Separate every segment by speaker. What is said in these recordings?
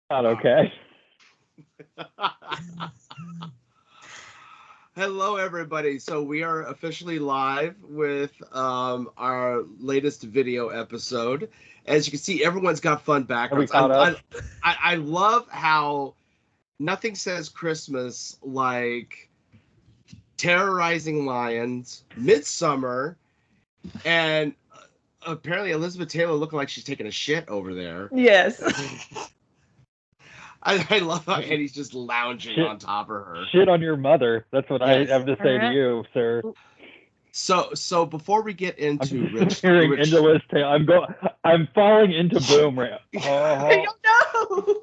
Speaker 1: Not okay.
Speaker 2: Hello, everybody. So we are officially live with our latest video episode. As you can see, everyone's got fun backgrounds. I love how nothing says Christmas like terrorizing lions, Midsummer, and apparently Elizabeth Taylor looking like she's taking a shit over there.
Speaker 3: Yes.
Speaker 2: I love how Eddie's just lounging on top of her.
Speaker 1: Shit on your mother. That's what I have to say to you, sir.
Speaker 2: So before we get into Rich,
Speaker 1: endless tale. I'm falling into boom right
Speaker 3: now. No.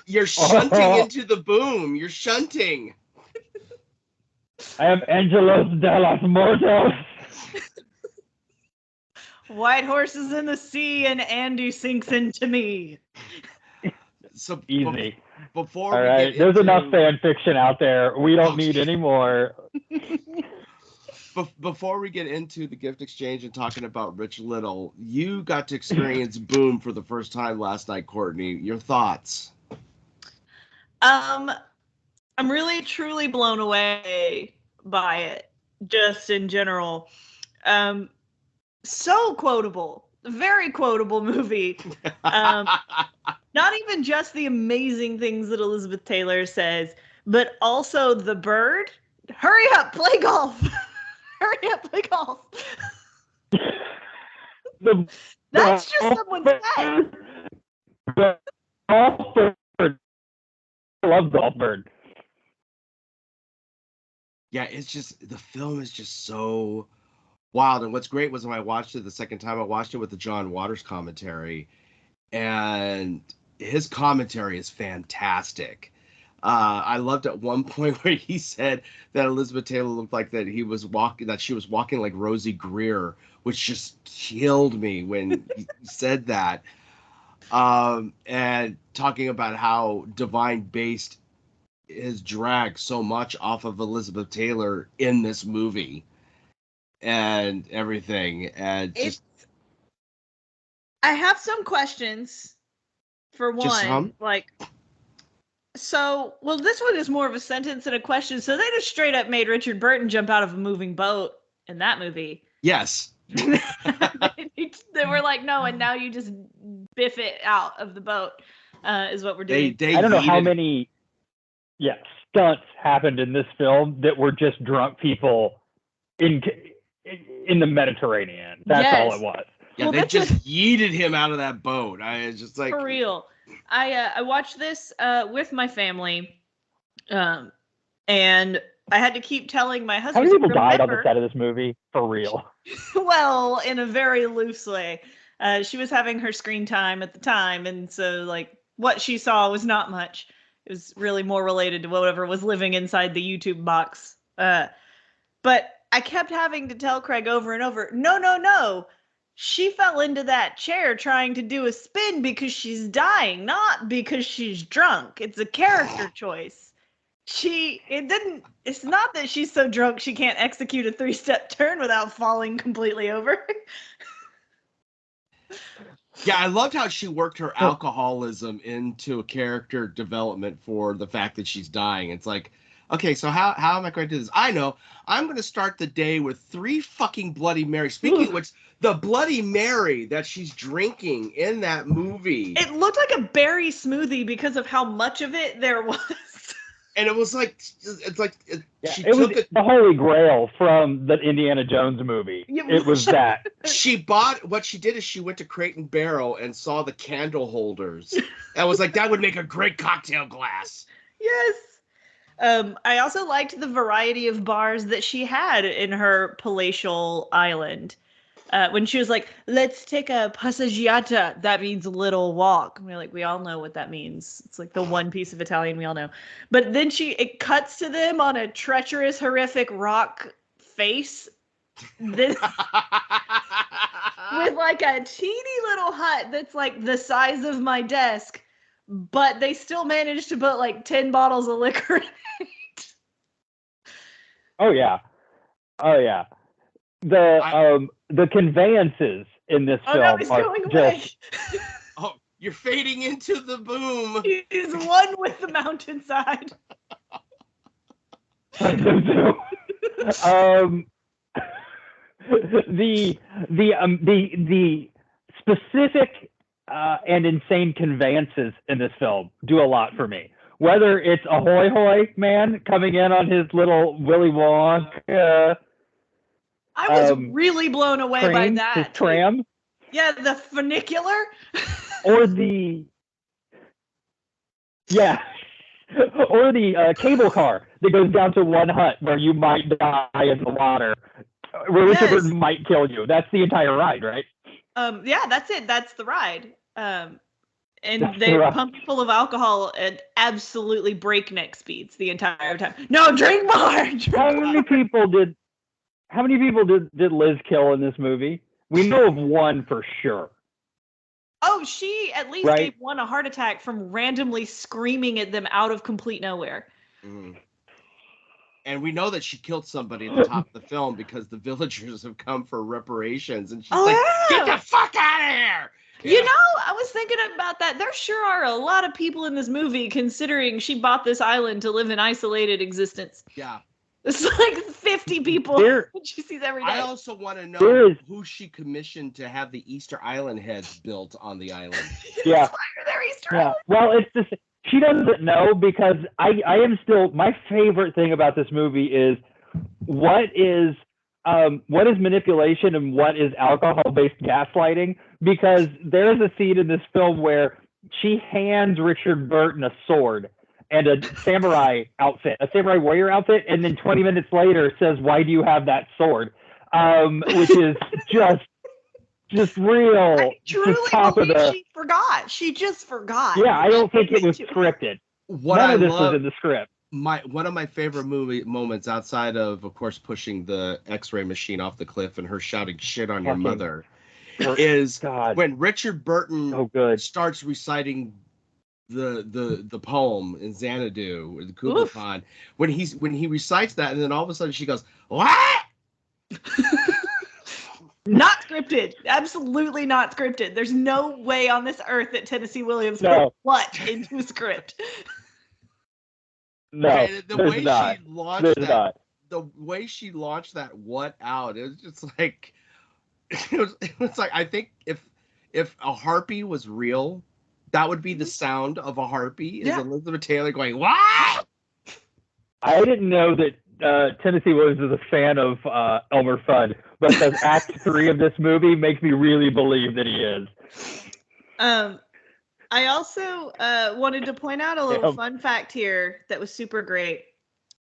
Speaker 2: You're shunting into the boom. You're shunting.
Speaker 1: I am Angelos de los Mortos.
Speaker 3: White horses in the sea, and Andy sinks into me.
Speaker 2: So
Speaker 1: easy.
Speaker 2: Before
Speaker 1: all right, there's enough fan fiction out there. We don't need any more.
Speaker 2: Before we get into the gift exchange and talking about Rich Little, you got to experience Boom for the first time last night, Courtney. Your thoughts?
Speaker 3: I'm really truly blown away by it, just in general. So quotable. Very quotable movie. Not even just the amazing things that Elizabeth Taylor says, but also the bird. Hurry up, play golf. Hurry up, play golf. That's just someone's pet.
Speaker 1: I love Golf Bird.
Speaker 2: Yeah, it's just, the film is just so wild. And what's great was when I watched it the second time, I watched it with the John Waters commentary, and his commentary is fantastic. I loved at one point where he said that Elizabeth Taylor looked like that she was walking like Rosie Greer, which just killed me when he said that. And talking about how Divine based his drag so much off of Elizabeth Taylor in this movie and everything. And
Speaker 3: I have some questions. For one, this one is more of a sentence than a question. So they just straight up made Richard Burton jump out of a moving boat in that movie.
Speaker 2: Yes.
Speaker 3: They were like, no, and now you just biff it out of the boat, is what we're doing.
Speaker 1: I don't know how many stunts happened in this film that were just drunk people in the Mediterranean. That's all it was.
Speaker 2: Yeah, they just yeeted him out of that boat. I was just like,
Speaker 3: for real. I watched this with my family, and I had to keep telling my husband.
Speaker 1: How many people died on the set of this movie? For real.
Speaker 3: Well, in a very loose way. She was having her screen time at the time, and so like what she saw was not much. It was really more related to whatever was living inside the YouTube box. But I kept having to tell Craig over and over, no. She fell into that chair trying to do a spin because she's dying, not because she's drunk. It's a character choice. It's not that she's so drunk she can't execute a 3-step turn without falling completely over.
Speaker 2: Yeah, I loved how she worked her alcoholism into a character development for the fact that she's dying. It's like, okay, so how am I going to do this? I know. I'm going to start the day with 3 fucking Bloody Marys. Speaking of which, the Bloody Mary that she's drinking in that movie.
Speaker 3: It looked like a berry smoothie because of how much of it there was.
Speaker 2: And it was like,
Speaker 1: it was the Holy Grail from the Indiana Jones movie. It was that.
Speaker 2: What she did is she went to Crate and Barrel and saw the candle holders. And was like, that would make a great cocktail glass.
Speaker 3: Yes. I also liked the variety of bars that she had in her palatial island. When she was like, let's take a passeggiata, that means little walk. And we're like, we all know what that means. It's like the one piece of Italian we all know. But then it cuts to them on a treacherous, horrific rock face. With like a teeny little hut that's like the size of my desk. But they still managed to put like 10 bottles of liquor in it.
Speaker 1: Oh, yeah. The conveyances in this film are just
Speaker 2: You're fading into the boom.
Speaker 3: He's one with the mountainside.
Speaker 1: The specific and insane conveyances in this film do a lot for me. Whether it's a Hoy Hoy man coming in on his little Willy Wonka.
Speaker 3: I was really blown away by that.
Speaker 1: His tram.
Speaker 3: Yeah, the funicular.
Speaker 1: Or the cable car that goes down to one hut where you might die in the water, where Richard Burton might kill you. That's the entire ride, right?
Speaker 3: Yeah, that's it. That's the ride. And they're pumping full of alcohol at absolutely breakneck speeds the entire time. No, drink more.
Speaker 1: How many people did Liz kill in this movie? We know of one for sure.
Speaker 3: Oh, she at least gave one a heart attack from randomly screaming at them out of complete nowhere.
Speaker 2: Mm. And we know that she killed somebody at the top of the film because the villagers have come for reparations, and she's get the fuck out of here!
Speaker 3: Yeah. You know, I was thinking about that. There sure are a lot of people in this movie, considering she bought this island to live an isolated existence.
Speaker 2: Yeah.
Speaker 3: It's like 50 people that she sees every day.
Speaker 2: I also want to know who she commissioned to have the Easter Island heads built on the island.
Speaker 1: Yeah.
Speaker 3: They're Easter Island.
Speaker 1: Well, it's just, she doesn't know, because I am still, my favorite thing about this movie is what is manipulation and what is alcohol-based gaslighting, because there's a scene in this film where she hands Richard Burton a sword and a samurai outfit, a samurai warrior outfit, and then 20 minutes later says, "Why do you have that sword?" Which is just real.
Speaker 3: I truly believe she forgot. She just forgot.
Speaker 1: Yeah, I don't think it was scripted. None of this was in the script.
Speaker 2: One of my favorite movie moments, outside of course, pushing the X-ray machine off the cliff and her shouting shit on your mother, is when Richard Burton starts reciting the poem in Xanadu, or the Kublai. When he recites that, and then all of a sudden she goes, "What?"
Speaker 3: Not scripted. Absolutely not scripted. There's no way on this earth that Tennessee Williams put what into a script.
Speaker 1: No,
Speaker 2: the way she launched that, the way she launched that "what" out, it was just like it was like, I think if a harpy was real, that would be the sound of a harpy. Is Elizabeth Taylor going, "What?"
Speaker 1: I didn't know that Tennessee Williams is a fan of Elmer Fudd, but the Act 3 of this movie makes me really believe that he is.
Speaker 3: I also wanted to point out a little fun fact here that was super great.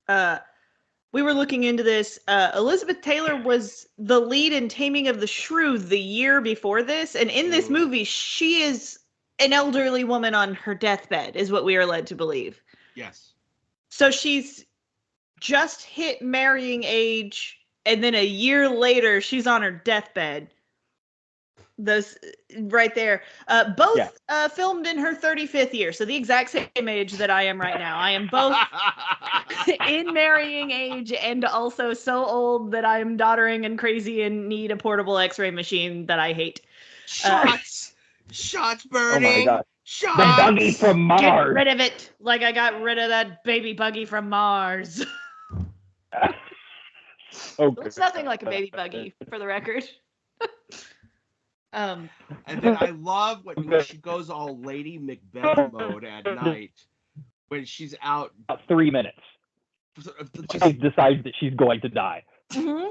Speaker 3: We were looking into this. Elizabeth Taylor was the lead in Taming of the Shrew the year before this, and in this movie, she is an elderly woman on her deathbed, is what we are led to believe.
Speaker 2: Yes.
Speaker 3: So she's just hit marrying age, and then a year later, she's on her deathbed. Those right there. Both filmed in her 35th year, so the exact same age that I am right now. I am both in marrying age and also so old that I am doddering and crazy and need a portable X-ray machine that I hate.
Speaker 2: Shots burning.
Speaker 1: Oh my God.
Speaker 2: Shots.
Speaker 1: The buggy from Mars.
Speaker 3: Get rid of it, like I got rid of that baby buggy from Mars. Looks nothing like a baby buggy, for the record.
Speaker 2: And then I love when she goes all Lady Macbeth mode at night when she's out.
Speaker 1: About 3 minutes. She decides that she's going to die.
Speaker 3: Mm-hmm.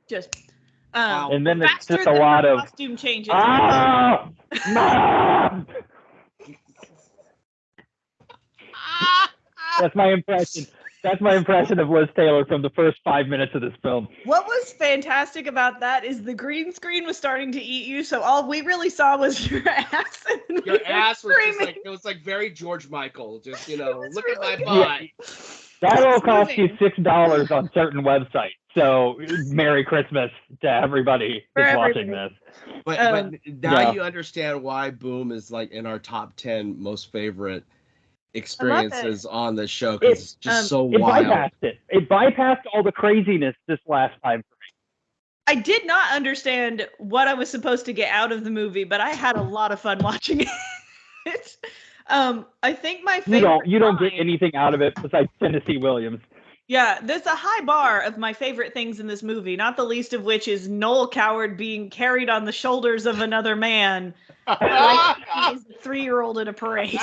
Speaker 3: Just.
Speaker 1: And then it's just a lot of
Speaker 3: costume changes.
Speaker 1: That's my impression. That's my impression of Liz Taylor from the first 5 minutes of this film.
Speaker 3: What was fantastic about that is the green screen was starting to eat you, so all we really saw was your ass. And
Speaker 2: your ass was just like, it was like very George Michael, just, look really at my butt.
Speaker 1: Yeah. That'll cost you $6 on certain websites. So Merry Christmas to everybody that's watching this.
Speaker 2: But now you understand why Boom is like in our top 10 most favorite experiences on the show, because it's just so wild.
Speaker 1: It bypassed all the craziness this last time for me.
Speaker 3: I did not understand what I was supposed to get out of the movie, but I had a lot of fun watching it. I think my favorite.
Speaker 1: You don't get anything out of it besides Tennessee Williams.
Speaker 3: Yeah, there's a high bar of my favorite things in this movie, not the least of which is Noel Coward being carried on the shoulders of another man like he's a 3-year-old in a parade.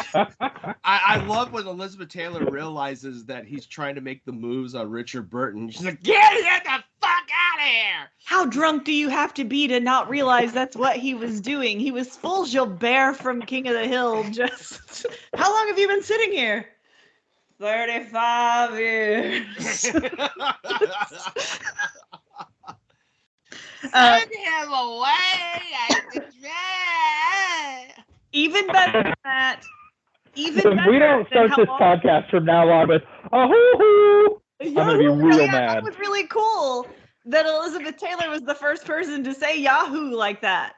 Speaker 2: I love when Elizabeth Taylor realizes that he's trying to make the moves on Richard Burton. She's like, get the fuck out of here!
Speaker 3: How drunk do you have to be to not realize that's what he was doing? He was full Gilbert from King of the Hill. Just, how long have you been sitting here? 35 years.
Speaker 2: Send him away!
Speaker 3: Even better than that. Even better.
Speaker 1: We don't start this podcast from now on with a hoo-hoo. I'm gonna be real mad.
Speaker 3: That was really cool that Elizabeth Taylor was the first person to say Yahoo like that.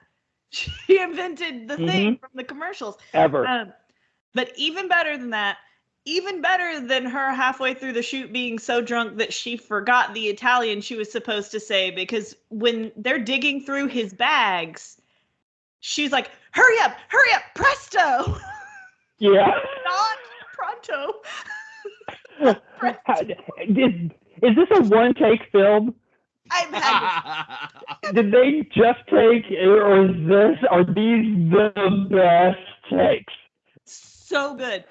Speaker 3: She invented the thing from the commercials.
Speaker 1: Ever.
Speaker 3: But even better than that, even better than her halfway through the shoot being so drunk that she forgot the Italian she was supposed to say, because when they're digging through his bags, she's like, hurry up, presto!
Speaker 1: Yeah.
Speaker 3: Not pronto.
Speaker 1: Is this a one-take film?
Speaker 3: I've had this.
Speaker 1: Did they just take, or are these the best takes?
Speaker 3: So good.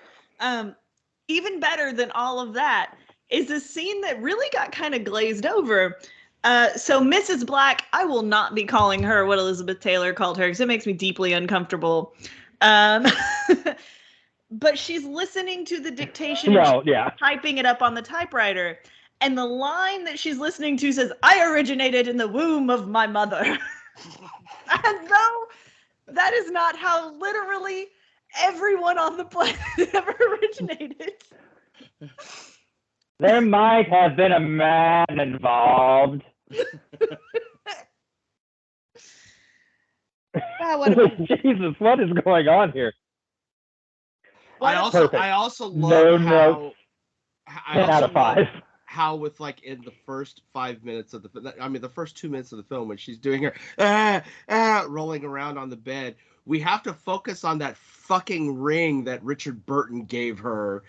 Speaker 3: Even better than all of that is a scene that really got kind of glazed over. So Mrs. Black, I will not be calling her what Elizabeth Taylor called her because it makes me deeply uncomfortable. But she's listening to the dictation and typing it up on the typewriter. And the line that she's listening to says, I originated in the womb of my mother. And no, that is not how literally everyone on the planet ever originated.
Speaker 1: There might have been a man involved. Jesus, what is going on here?
Speaker 2: I also love how
Speaker 1: 10 out of 5.
Speaker 2: How with like in the first 5 minutes of the first 2 minutes of the film when she's doing her rolling around on the bed, we have to focus on that fucking ring that Richard Burton gave her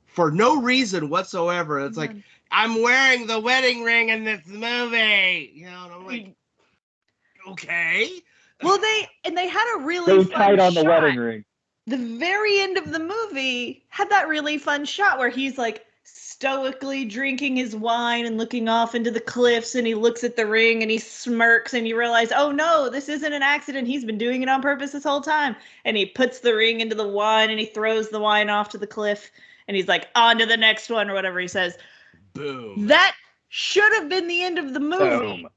Speaker 2: for no reason whatsoever. It's like, I'm wearing the wedding ring in this movie, you know, and I'm like, okay.
Speaker 3: Well, they had a really fun
Speaker 1: tight on the
Speaker 3: shot.
Speaker 1: wedding ring.
Speaker 3: The very end of the movie had that really fun shot where he's like stoically drinking his wine and looking off into the cliffs, and he looks at the ring and he smirks, and you realize, oh no, this isn't an accident. He's been doing it on purpose this whole time. And he puts the ring into the wine and he throws the wine off to the cliff, and he's like, on to the next one, or whatever he says.
Speaker 2: Boom.
Speaker 3: That should have been the end of the movie.
Speaker 1: Boom.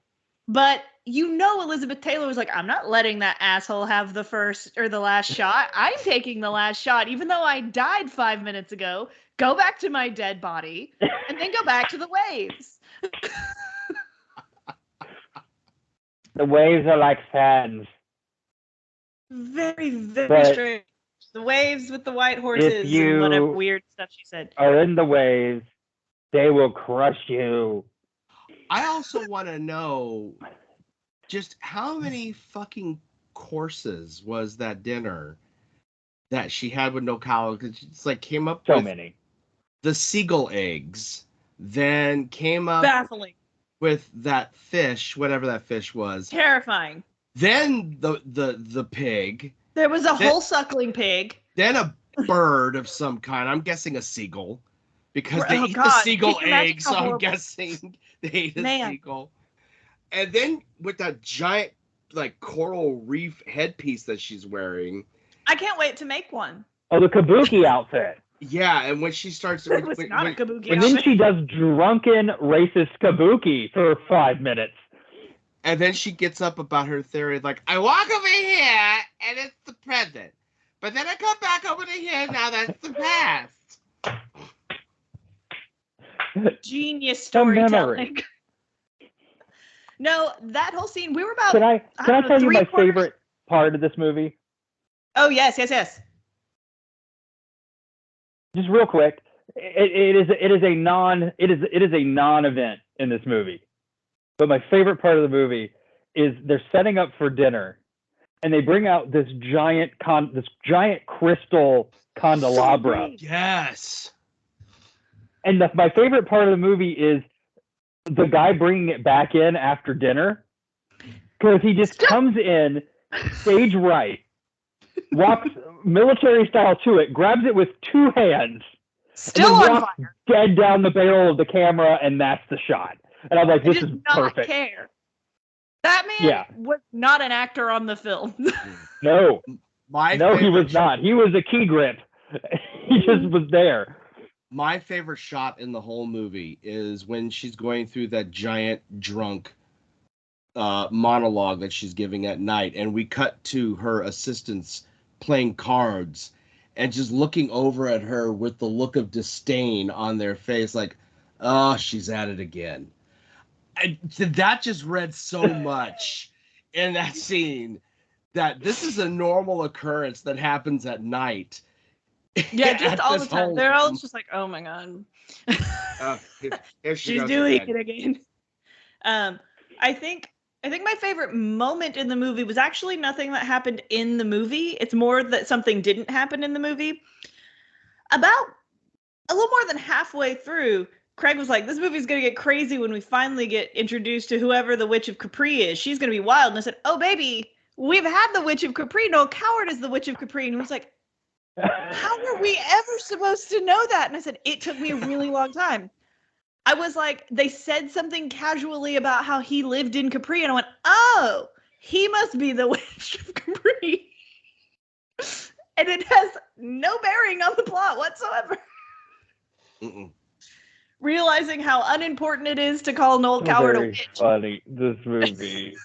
Speaker 3: But you know, Elizabeth Taylor was like, I'm not letting that asshole have the first or the last shot. I'm taking the last shot, even though I died 5 minutes ago. Go back to my dead body and then go back to the waves.
Speaker 1: The waves are like fans.
Speaker 3: Very, very strange. The waves with the white horses and whatever weird stuff she said.
Speaker 1: Are in the waves, they will crush you.
Speaker 2: I also want to know just how many fucking courses was that dinner that she had with no cow? Because it's like came up
Speaker 1: so
Speaker 2: with
Speaker 1: many. The
Speaker 2: seagull eggs, then came up
Speaker 3: baffling
Speaker 2: with that fish, whatever that fish was.
Speaker 3: Terrifying.
Speaker 2: Then the pig.
Speaker 3: There was a whole suckling pig.
Speaker 2: Then a bird of some kind. I'm guessing a seagull. Because they eat the seagull eggs, so I'm guessing they ate a seagull. And then with that giant like coral reef headpiece that she's wearing.
Speaker 3: I can't wait to make one.
Speaker 1: Oh, the kabuki outfit.
Speaker 2: Yeah, and when she starts...
Speaker 3: It was not a kabuki outfit.
Speaker 1: And then she does drunken, racist kabuki for 5 minutes.
Speaker 2: And then she gets up about her theory, like, I walk over here, and it's the present. But then I come back over to here, now that's the past.
Speaker 3: Genius storytelling. No, that whole scene, we were about...
Speaker 1: Can I tell you my favorite part of this movie?
Speaker 3: Oh, yes.
Speaker 1: Just real quick, it is a non-event in this movie. But my favorite part of the movie is they're setting up for dinner, and they bring out this giant crystal candelabra.
Speaker 2: Yes.
Speaker 1: And my favorite part of the movie is the guy bringing it back in after dinner, because he just comes in stage right, walks military style to it, grabs it with 2 hands,
Speaker 3: Still
Speaker 1: and then
Speaker 3: on
Speaker 1: walks
Speaker 3: fire.
Speaker 1: dead down the barrel of the camera, and that's the shot. And I'm like, this is perfect.
Speaker 3: Care. That man was not an actor on the film.
Speaker 1: No, he was
Speaker 2: shot,
Speaker 1: not. He was a key grip. He just was there.
Speaker 2: My favorite shot in the whole movie is when she's going through that giant drunk monologue that she's giving at night, and we cut to her assistants playing cards and just looking over at her with the look of disdain on their face, like, oh, she's at it again. That just read so much in that scene, that this is a normal occurrence that happens at night.
Speaker 3: Yeah, just all the time. They're all just like, oh my God. She's doing it again. I think my favorite moment in the movie was actually nothing that happened in the movie. It's more that something didn't happen in the movie. About a little more than halfway through, Craig was like, this movie's going to get crazy when we finally get introduced to whoever the Witch of Capri is. She's going to be wild. And I said, oh, baby, we've had the Witch of Capri. Noel Coward is the Witch of Capri. And he was like, how were we ever supposed to know that? And I said, it took me a really long time. I was like, they said something casually about how he lived in Capri. And I went, oh, he must be the Witch of Capri. And it has no bearing on the plot whatsoever.
Speaker 2: Mm-mm.
Speaker 3: Realizing how unimportant it is to call Noel Coward a witch.
Speaker 1: Funny, this movie.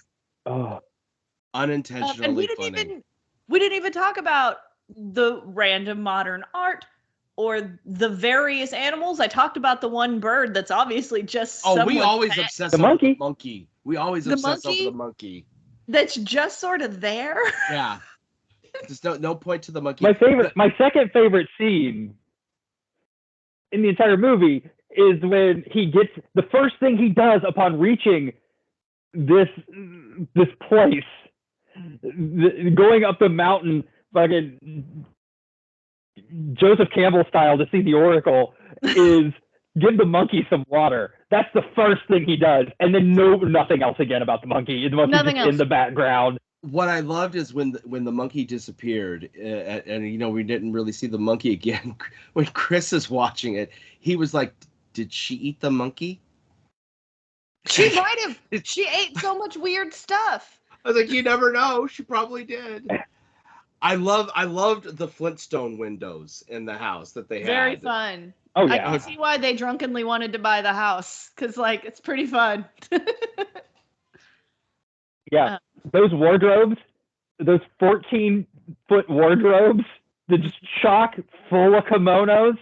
Speaker 1: Oh,
Speaker 2: unintentionally
Speaker 3: and we didn't even talk about the random modern art or the various animals. I talked about the one bird that's obviously just
Speaker 2: we always obsess over the monkey. We always obsess over the monkey.
Speaker 3: That's just sort of there.
Speaker 2: Yeah. There's no point to the monkey.
Speaker 1: My second favorite scene in the entire movie is when the first thing he does upon reaching this place, going up the mountain, fucking Joseph Campbell style, to see the Oracle, is give the monkey some water. That's the first thing he does, and then nothing else again about the monkey. The monkey's just in the background.
Speaker 2: What I loved is when the monkey disappeared, and we didn't really see the monkey again. When Chris is watching it, he was like, "Did she eat the monkey?"
Speaker 3: She might have. She ate so much weird stuff.
Speaker 2: I was like, you never know. She probably did. I loved the Flintstone windows in the house that they had.
Speaker 3: Very fun.
Speaker 1: Oh yeah.
Speaker 3: I can see why they drunkenly wanted to buy the house, because it's pretty fun.
Speaker 1: Yeah. Those wardrobes, those 14-foot wardrobes, the just chock full of kimonos,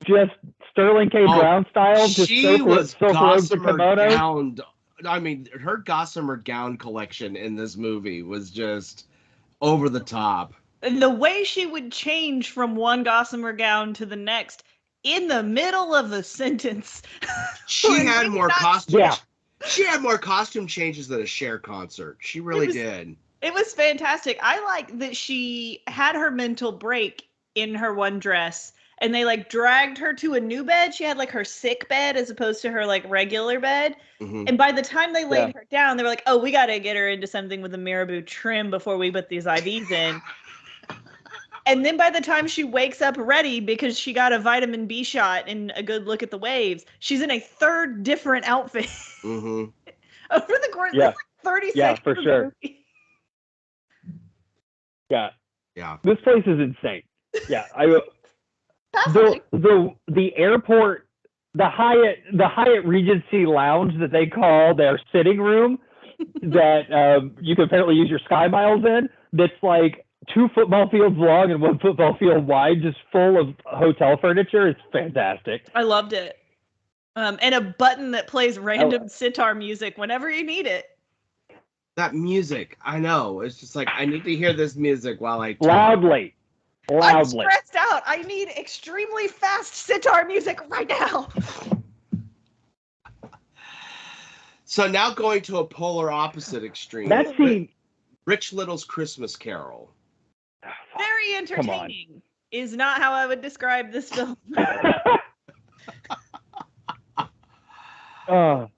Speaker 1: just Sterling K. Brown style. Just
Speaker 2: she was gossamer
Speaker 1: kimonos.
Speaker 2: Gowned. I mean, her gossamer gown collection in this movie was just over the top.
Speaker 3: And the way she would change from one gossamer gown to the next in the middle of a sentence.
Speaker 2: She had more costumes. Yeah. She had more costume changes than a Cher concert. She really did.
Speaker 3: It was fantastic. I like that she had her mental break in her one dress, and they dragged her to a new bed. She had her sick bed as opposed to her regular bed. Mm-hmm. And by the time they laid her down, they were like, oh, we got to get her into something with a marabou trim before we put these IVs in. And then by the time she wakes up ready, because she got a vitamin B shot and a good look at the waves, she's in a third different outfit.
Speaker 2: Mm-hmm.
Speaker 3: Over the course of 30 seconds.
Speaker 1: Yeah, for sure. Yeah.
Speaker 2: Yeah.
Speaker 1: This place is insane. Yeah. The airport, the Hyatt Regency Lounge that they call their sitting room that you can apparently use your Sky Miles in, that's 2 football fields long and 1 football field wide, just full of hotel furniture. It's fantastic.
Speaker 3: I loved it. And a button that plays random sitar music whenever you need it.
Speaker 2: That music, I know. It's just I need to hear this music while I talk.
Speaker 1: Loudly.
Speaker 3: I'm stressed out. I need extremely fast sitar music right now.
Speaker 2: So now going to a polar opposite extreme.
Speaker 1: That scene.
Speaker 2: Rich Little's Christmas Carol.
Speaker 3: Very entertaining. Is not how I would describe this film.
Speaker 2: That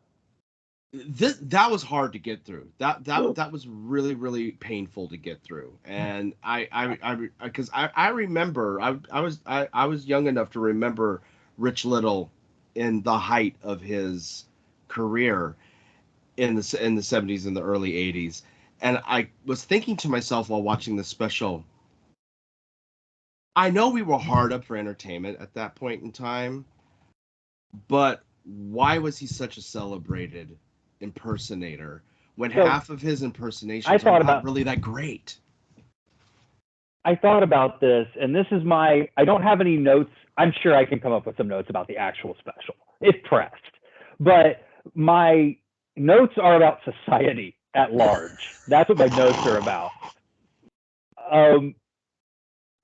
Speaker 2: was hard to get through. That was really, really painful to get through. And because I remember I was young enough to remember Rich Little in the height of his career in the 70s and the early 80s. And I was thinking to myself while watching the special, I know we were hard up for entertainment at that point in time, but why was he such a celebrated impersonator when half of his impersonations are not really that great?
Speaker 1: I thought about this, and this is I don't have any notes. I'm sure I can come up with some notes about the actual special, if pressed. But my notes are about society at large. That's what my notes are about.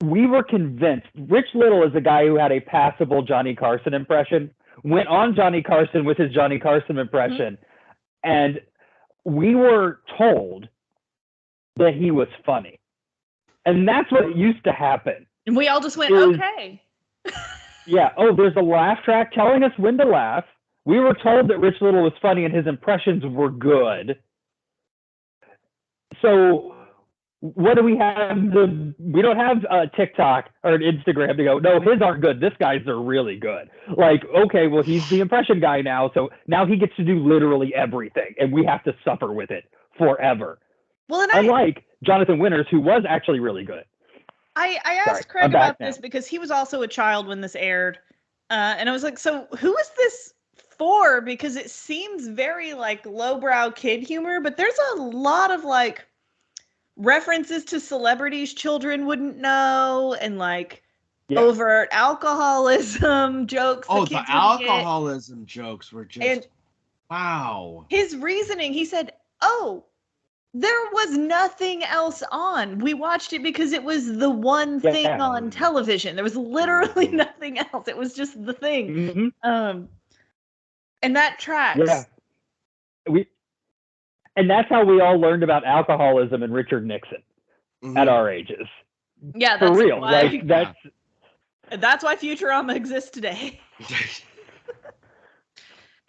Speaker 1: We were convinced. Rich Little is a guy who had a passable Johnny Carson impression, went on Johnny Carson with his Johnny Carson impression, and we were told that he was funny. And that's what used to happen.
Speaker 3: And we all just went, okay.
Speaker 1: Yeah. Oh, there's a laugh track telling us when to laugh. We were told that Rich Little was funny and his impressions were good. So what do we have? We don't have TikTok or an Instagram to go, no, his aren't good. This guy's are really good. Like, okay, well, he's the impression guy now. So now he gets to do literally everything and we have to suffer with it forever.
Speaker 3: Well, and
Speaker 1: unlike Jonathan Winters, who was actually really good.
Speaker 3: I asked Craig about this because he was also a child when this aired. And I was like, so who is this for? Because it seems very like lowbrow kid humor, but there's a lot of like references to celebrities children wouldn't know and like overt alcoholism jokes.
Speaker 2: Oh, the alcoholism jokes were just, wow.
Speaker 3: His reasoning, he said, there was nothing else on. We watched it because it was the one thing on television. There was literally nothing else. It was just the thing. And that tracks.
Speaker 1: Yeah. And that's how we all learned about alcoholism and Richard Nixon at our ages.
Speaker 3: Yeah, that's
Speaker 1: for real.
Speaker 3: Why,
Speaker 1: like
Speaker 3: that's why Futurama exists today.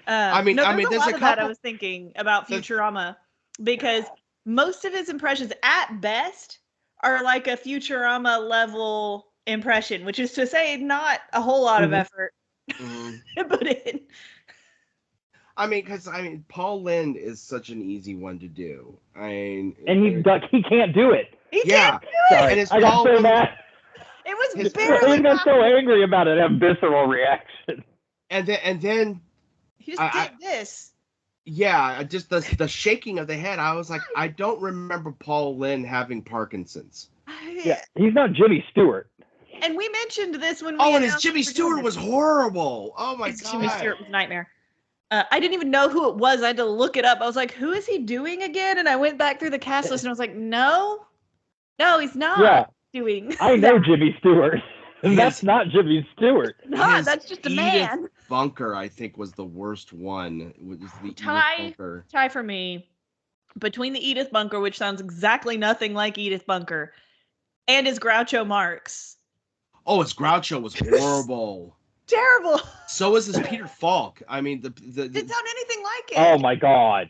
Speaker 2: I mean,
Speaker 3: there's
Speaker 2: a
Speaker 3: lot of
Speaker 2: couple
Speaker 3: that I was thinking about Futurama because most of his impressions at best are like a Futurama level impression, which is to say not a whole lot of effort to put in.
Speaker 2: Because Paul Lynde is such an easy one to do.
Speaker 1: And he can't do it.
Speaker 3: He can't do it.
Speaker 1: Sorry,
Speaker 2: and
Speaker 1: I got so mad.
Speaker 3: It was barely.
Speaker 1: He got so angry about it. I have visceral reaction.
Speaker 2: And then
Speaker 3: he just did this.
Speaker 2: Yeah, just the shaking of the head. I was like, I don't remember Paul Lynde having Parkinson's.
Speaker 1: Yeah, he's not Jimmy Stewart.
Speaker 3: And we mentioned this when we
Speaker 2: and his Jimmy Stewart was horrible. Oh my god,
Speaker 3: Jimmy Stewart was a nightmare. I didn't even know who it was. I had to look it up. I was like, who is he doing again? And I went back through the cast list and I was like, no, he's not doing.
Speaker 2: I
Speaker 1: know Jimmy Stewart. That's not Jimmy Stewart.
Speaker 3: That's just a man.
Speaker 2: Bunker, I think, was the worst one. It was the
Speaker 3: tie for me between the Edith Bunker, which sounds exactly nothing like Edith Bunker, and his Groucho Marx.
Speaker 2: Oh, his Groucho was horrible.
Speaker 3: Terrible.
Speaker 2: So was his Peter Falk. I mean,
Speaker 3: didn't sound anything like it.
Speaker 1: Oh my god.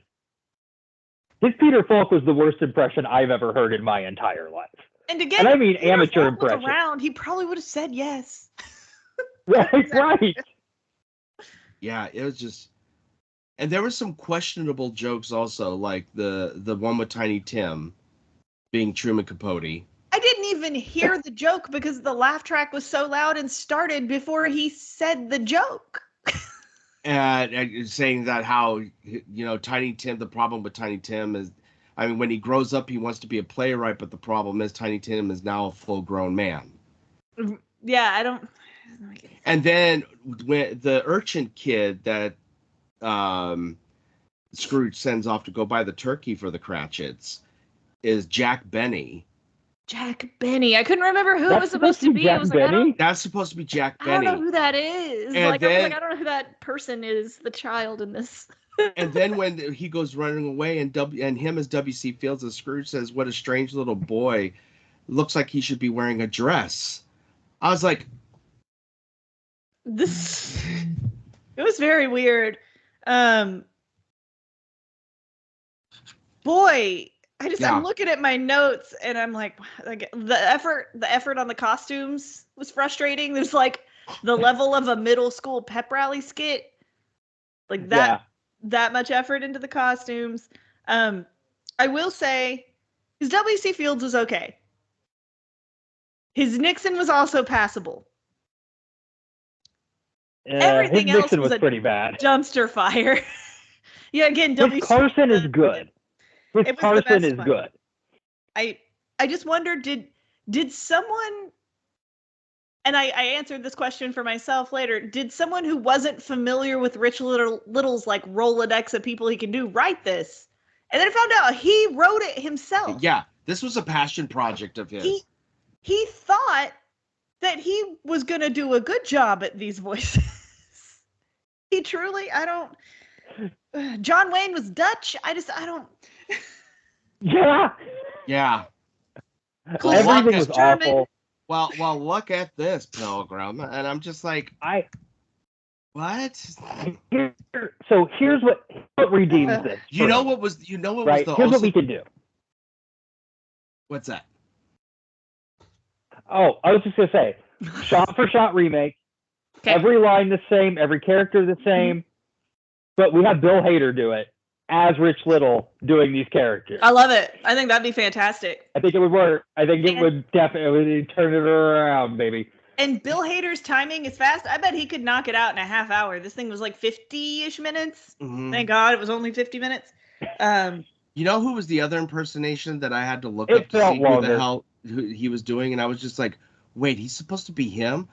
Speaker 1: His Peter Falk was the worst impression I've ever heard in my entire life.
Speaker 3: And again,
Speaker 1: I mean
Speaker 3: Peter
Speaker 1: amateur
Speaker 3: Falk was
Speaker 1: impression.
Speaker 3: around, he probably would have said yes.
Speaker 1: right.
Speaker 2: Yeah, it was just, and there were some questionable jokes also, like the one with Tiny Tim being Truman Capote.
Speaker 3: I didn't even hear the joke because the laugh track was so loud and started before he said the joke.
Speaker 2: And saying that how, Tiny Tim, the problem with Tiny Tim is, when he grows up, he wants to be a playwright, but the problem is Tiny Tim is now a full-grown man.
Speaker 3: Yeah, I don't.
Speaker 2: And then when the urchin kid that Scrooge sends off to go buy the turkey for the Cratchits is Jack Benny.
Speaker 3: Jack Benny. I couldn't remember who it was supposed to be.
Speaker 1: Jack Benny?
Speaker 2: That's supposed to be Jack Benny.
Speaker 3: I don't know who that is.
Speaker 2: And
Speaker 3: I was like, I don't know who that person is, the child in this.
Speaker 2: And then when he goes running away, and him as W.C. Fields as Scrooge says, "What a strange little boy, looks like he should be wearing a dress." I was like,
Speaker 3: This it was very weird. Boy, I'm looking at my notes and I'm like the effort on the costumes was frustrating. There's like the level of a middle school pep rally skit. Like that much effort into the costumes. I will say his W.C. Fields was okay. His Nixon was also passable. Everything
Speaker 1: his Nixon
Speaker 3: else
Speaker 1: was pretty bad.
Speaker 3: Dumpster fire. Yeah, again,
Speaker 1: His Carson is good. His Carson is good.
Speaker 3: I just wonder, did someone, and I answered this question for myself later, did someone who wasn't familiar with Rich Little's like Rolodex of people he can do write this? And then I found out he wrote it himself.
Speaker 2: Yeah, this was a passion project of his.
Speaker 3: He thought that he was going to do a good job at these voices. He truly, John Wayne was Dutch. I don't.
Speaker 1: Yeah.
Speaker 2: Yeah.
Speaker 1: Everything was awful.
Speaker 2: Well, look at this, Pilgrim. And I'm just like, what?
Speaker 1: So here's what redeems this.
Speaker 2: Here's what was
Speaker 1: what we can do.
Speaker 2: What's that?
Speaker 1: Oh, I was just going to say, shot for shot remake. Okay. Every line the same, every character the same, but we have Bill Hader do it as Rich Little doing these characters.
Speaker 3: I love it. I think that'd be fantastic.
Speaker 1: I think it would work. I think it would definitely turn it around, baby.
Speaker 3: And Bill Hader's timing is fast. I bet he could knock it out in a half hour. This thing was like 50-ish minutes. Mm-hmm. Thank God it was only 50 minutes.
Speaker 2: You know who was the other impersonation that I had to look up to see who the hell he was doing? And I was just like, wait, he's supposed to be him?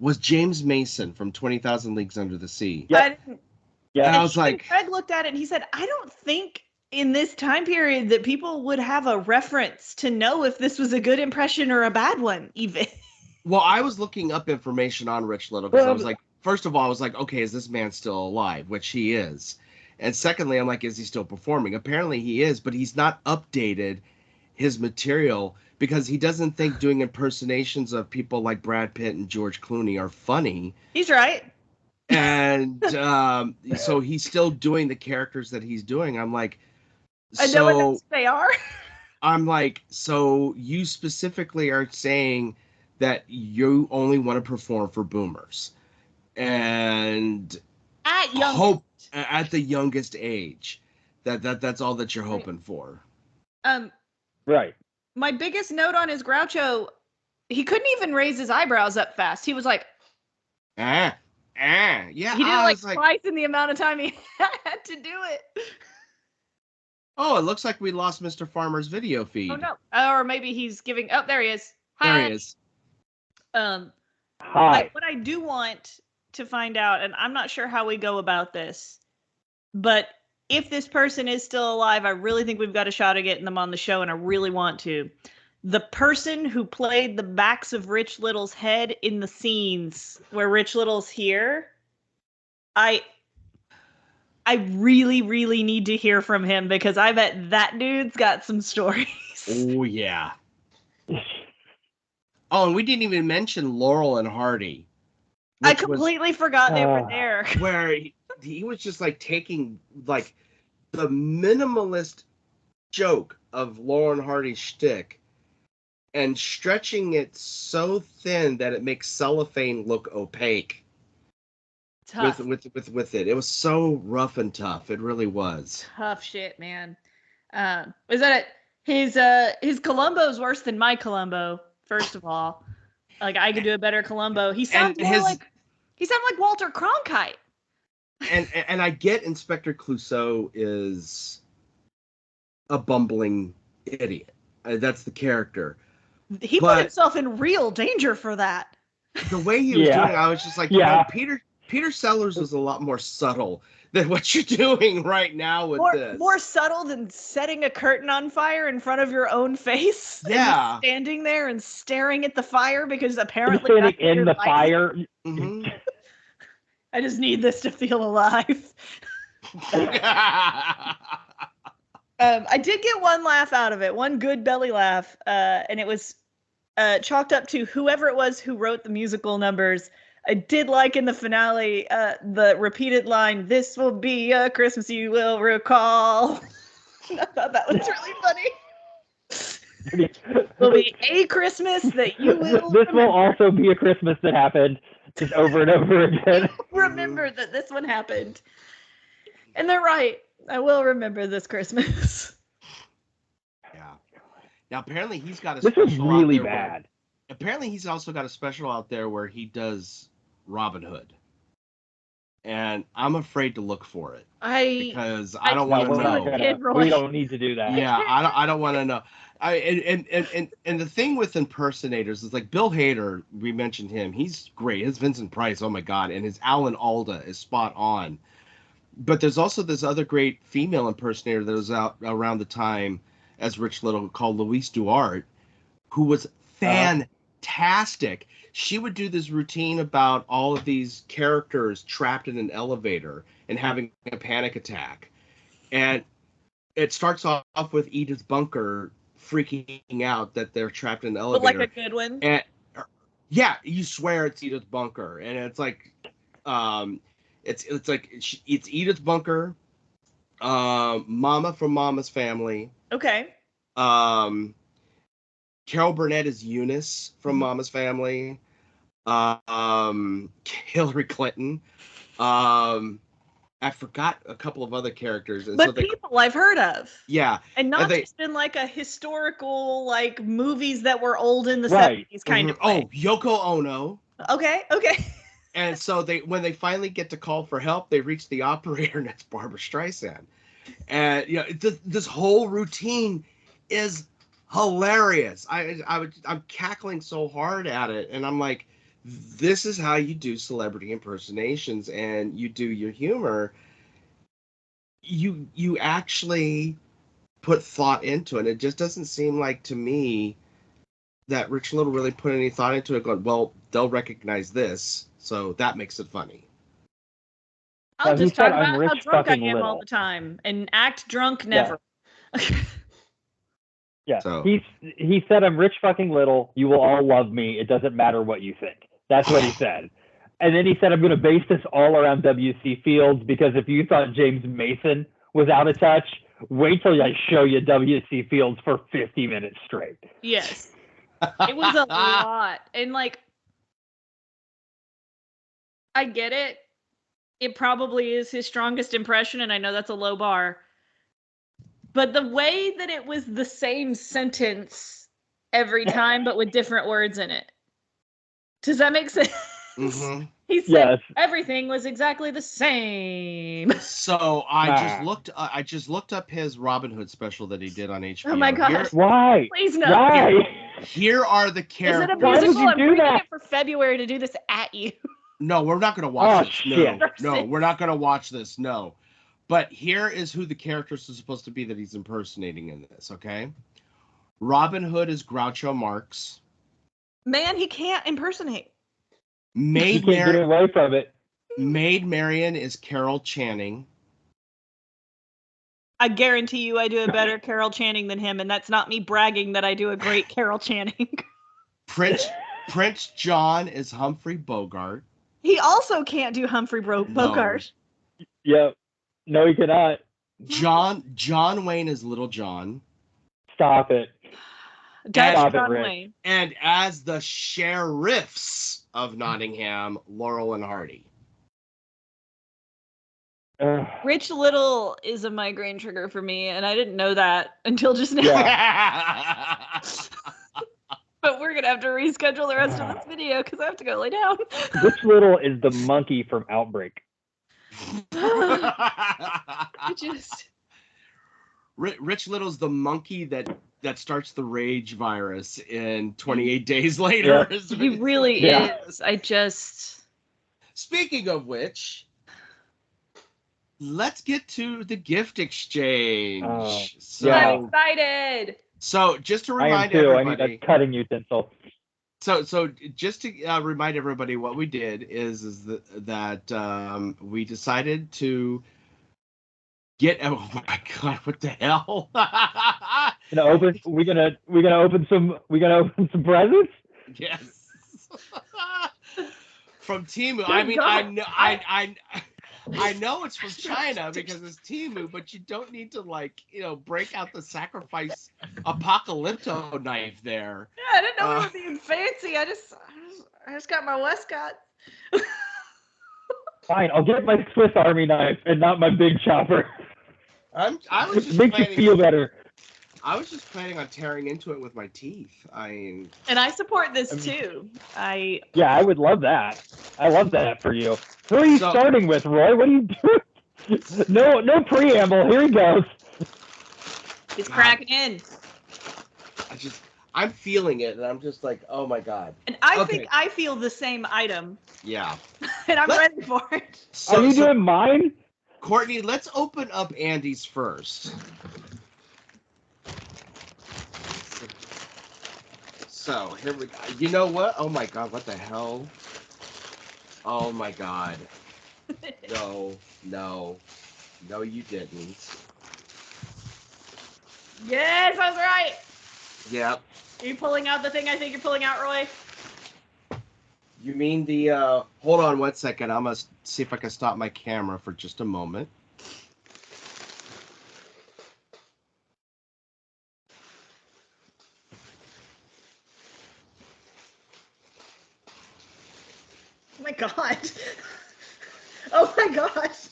Speaker 2: Was James Mason from 20,000 Leagues Under the Sea.
Speaker 3: Yeah.
Speaker 2: Yeah. And I was like,
Speaker 3: Craig looked at it and he said, I don't think in this time period that people would have a reference to know if this was a good impression or a bad one, even.
Speaker 2: Well, I was looking up information on Rich Little because I was like, first of all, I was like, okay, is this man still alive? Which he is. And secondly, I'm like, is he still performing? Apparently he is, but he's not updated his material because he doesn't think doing impersonations of people like Brad Pitt and George Clooney are funny.
Speaker 3: He's right.
Speaker 2: And so he's still doing the characters that he's doing. I'm like,
Speaker 3: no one knows who they are.
Speaker 2: I'm like, so you specifically are saying that you only want to perform for boomers and at the youngest age. That's all that you're hoping for.
Speaker 1: Right.
Speaker 3: My biggest note on his Groucho, he couldn't even raise his eyebrows up fast. He was like,
Speaker 2: yeah.
Speaker 3: He did it like twice in the amount of time he had to do it.
Speaker 2: Oh, it looks like we lost Mr. Farmer's video feed.
Speaker 3: Oh no. Or maybe he's giving. Oh, there he is.
Speaker 2: Hi. There he is.
Speaker 1: Hi.
Speaker 3: What I do want to find out, and I'm not sure how we go about this, but if this person is still alive, I really think we've got a shot at getting them on the show, and I really want to. The person who played the backs of Rich Little's head in the scenes where Rich Little's here, I really, really need to hear from him because I bet that dude's got some stories.
Speaker 2: Oh, yeah. Oh, and we didn't even mention Laurel and Hardy.
Speaker 3: I completely forgot they were there.
Speaker 2: Where he was just like taking like the minimalist joke of Laurel and Hardy's shtick and stretching it so thin that it makes cellophane look opaque.
Speaker 3: Tough.
Speaker 2: With it. It was so rough and tough. It really was.
Speaker 3: Tough shit, man. Is that it? His Columbo's worse than my Columbo, first of all. Like I could do a better Columbo. He sounds like Walter Cronkite.
Speaker 2: And I get Inspector Clouseau is a bumbling idiot. That's the character.
Speaker 3: He put himself in real danger for that.
Speaker 2: The way he was doing it, I was just like, Peter Sellers was a lot more subtle than what you're doing right now with this.
Speaker 3: More subtle than setting a curtain on fire in front of your own face.
Speaker 2: Yeah.
Speaker 3: And standing there and staring at the fire because apparently
Speaker 1: standing in the fire.
Speaker 2: Mm-hmm.
Speaker 3: I just need this to feel alive. I did get one laugh out of it, one good belly laugh, and it was chalked up to whoever it was who wrote the musical numbers. I did like in the finale the repeated line, "This will be a Christmas you will recall." I thought that was really funny. Will be a Christmas that you will
Speaker 1: This will also be a Christmas that happened, just over and over again.
Speaker 3: Remember that this one happened. And they're right. I will remember this Christmas.
Speaker 2: Yeah. Now apparently he's got a
Speaker 1: This
Speaker 2: special
Speaker 1: was really
Speaker 2: out there
Speaker 1: bad.
Speaker 2: Apparently he's also got a special out there where he does Robin Hood. And I'm afraid to look for it because I don't want to know.
Speaker 1: We don't need to do that.
Speaker 2: Yeah, I don't want to know. And the thing with impersonators is like Bill Hader. We mentioned him. He's great. His Vincent Price. Oh my God. And his Alan Alda is spot on. But there's also this other great female impersonator that was out around the time as Rich Little called Louise Duarte, who was fantastic. She would do this routine about all of these characters trapped in an elevator and having a panic attack. And it starts off with Edith Bunker freaking out that they're trapped in an elevator.
Speaker 3: But like a good one.
Speaker 2: And yeah, you swear it's Edith Bunker. And it's like, it's Edith Bunker, Mama from Mama's Family.
Speaker 3: Okay.
Speaker 2: Carol Burnett is Eunice from Mama's Family. Hillary Clinton. I forgot a couple of other characters. And
Speaker 3: but people I've heard of.
Speaker 2: Yeah.
Speaker 3: And not just in like a historical, like movies that were old in the 70s kind of way.
Speaker 2: Oh, Yoko Ono.
Speaker 3: Okay.
Speaker 2: And so when they finally get to call for help, they reach the operator, and that's Barbara Streisand. And this whole routine is hilarious. I'm cackling so hard at it, and I'm like, this is how you do celebrity impersonations, and you do your humor. You actually put thought into it. It just doesn't seem like to me that Rich Little really put any thought into it. Going, well, they'll recognize this, so that makes it funny.
Speaker 3: I'll just talk about how drunk I am all the time and act drunk never.
Speaker 1: Yeah. So he said, "I'm Rich fucking Little. You will all love me. It doesn't matter what you think." That's what he said. And then he said, "I'm going to base this all around W.C. Fields, because if you thought James Mason was out of touch, wait till I show you W.C. Fields for 50 minutes straight."
Speaker 3: Yes. It was a lot. And like, I get it. It probably is his strongest impression, and I know that's a low bar. But the way that it was the same sentence every time, but with different words in it. Does that make sense?
Speaker 2: Mm-hmm.
Speaker 3: He said everything was exactly the same.
Speaker 2: So I just looked up his Robin Hood special that he did on HBO.
Speaker 3: Oh my God!
Speaker 1: Why?
Speaker 3: Please no.
Speaker 1: Why?
Speaker 2: Here are the characters.
Speaker 3: Is it a musical? I'm bringing it for February to do this at you.
Speaker 2: No, we're not going to watch this.
Speaker 1: Shit.
Speaker 2: No, we're not going to watch this. No. But here is who the characters are supposed to be that he's impersonating in this, okay? Robin Hood is Groucho Marx.
Speaker 3: Man, he can't impersonate.
Speaker 1: Maid Marian, get away from it.
Speaker 2: Maid Marian is Carol Channing.
Speaker 3: I guarantee you I do a better Carol Channing than him, and that's not me bragging that I do a great Carol Channing.
Speaker 2: Prince John is Humphrey Bogart.
Speaker 3: He also can't do Humphrey Bogart.
Speaker 1: Yep. No, he cannot.
Speaker 2: John Wayne is Little John.
Speaker 1: Stop it.
Speaker 3: Stop it, Wayne.
Speaker 2: And as the sheriffs of Nottingham, Laurel and Hardy.
Speaker 3: Rich Little is a migraine trigger for me, and I didn't know that until just now.
Speaker 2: Yeah.
Speaker 3: But we're going to have to reschedule the rest of this video because I have to go lay down.
Speaker 1: Rich Little is the monkey from Outbreak.
Speaker 2: Rich Little's the monkey that starts the rage virus in 28 Days Later.
Speaker 3: Yeah. He really is.
Speaker 2: Speaking of which, let's get to the gift exchange.
Speaker 3: I'm excited.
Speaker 2: So just to remind everybody,
Speaker 1: I need a cutting utensil.
Speaker 2: So just to remind everybody, what we did is that we decided to Oh my god! What the hell?
Speaker 1: We gonna open some presents.
Speaker 2: Yes. From TEMU.
Speaker 3: Good
Speaker 2: I mean,
Speaker 3: God.
Speaker 2: I know it's from China because it's TEMU, but you don't need to break out the sacrifice apocalypto knife there.
Speaker 3: Yeah, I didn't know we were being fancy. I just got my Westcott.
Speaker 1: Fine, I'll get my Swiss Army knife and not my big chopper.
Speaker 2: I was just
Speaker 1: makes you feel better.
Speaker 2: I was just planning on tearing into it with my teeth. And
Speaker 3: I support this too.
Speaker 1: Yeah, I would love that. I love that for you. Who are you starting with, Roy? What are you doing? No preamble. Here he goes.
Speaker 3: He's cracking in.
Speaker 2: I'm feeling it, and I'm just like, oh my god.
Speaker 3: And I think I feel the same item.
Speaker 2: Yeah.
Speaker 3: And I'm ready for it.
Speaker 1: Are you doing mine?
Speaker 2: Courtney, let's open up Andy's first. So, here we go. You know what? Oh my god, what the hell? Oh my god. No, you didn't.
Speaker 3: Yes, I was right.
Speaker 2: Yep.
Speaker 3: Are you pulling out the thing I think you're pulling out, Roy?
Speaker 2: You mean the, hold on 1 second. I'm going to see if I can stop my camera for just a moment.
Speaker 3: Oh my god. Oh my gosh.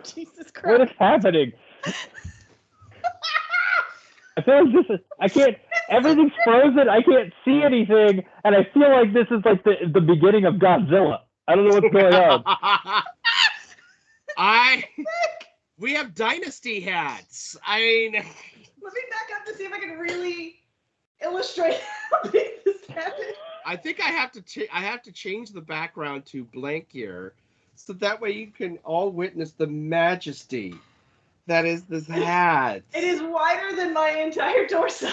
Speaker 3: Jesus Christ.
Speaker 1: What is happening? I feel like I can't, everything's frozen, I can't see anything, and I feel like this is like the beginning of Godzilla. I don't know what's going on.
Speaker 2: We have dynasty hats. I mean...
Speaker 3: Let me back up to see if I can really illustrate how big this hat is.
Speaker 2: I think I have to change the background to blank here, so that way you can all witness the majesty that is this hat.
Speaker 3: It is wider than my entire torso.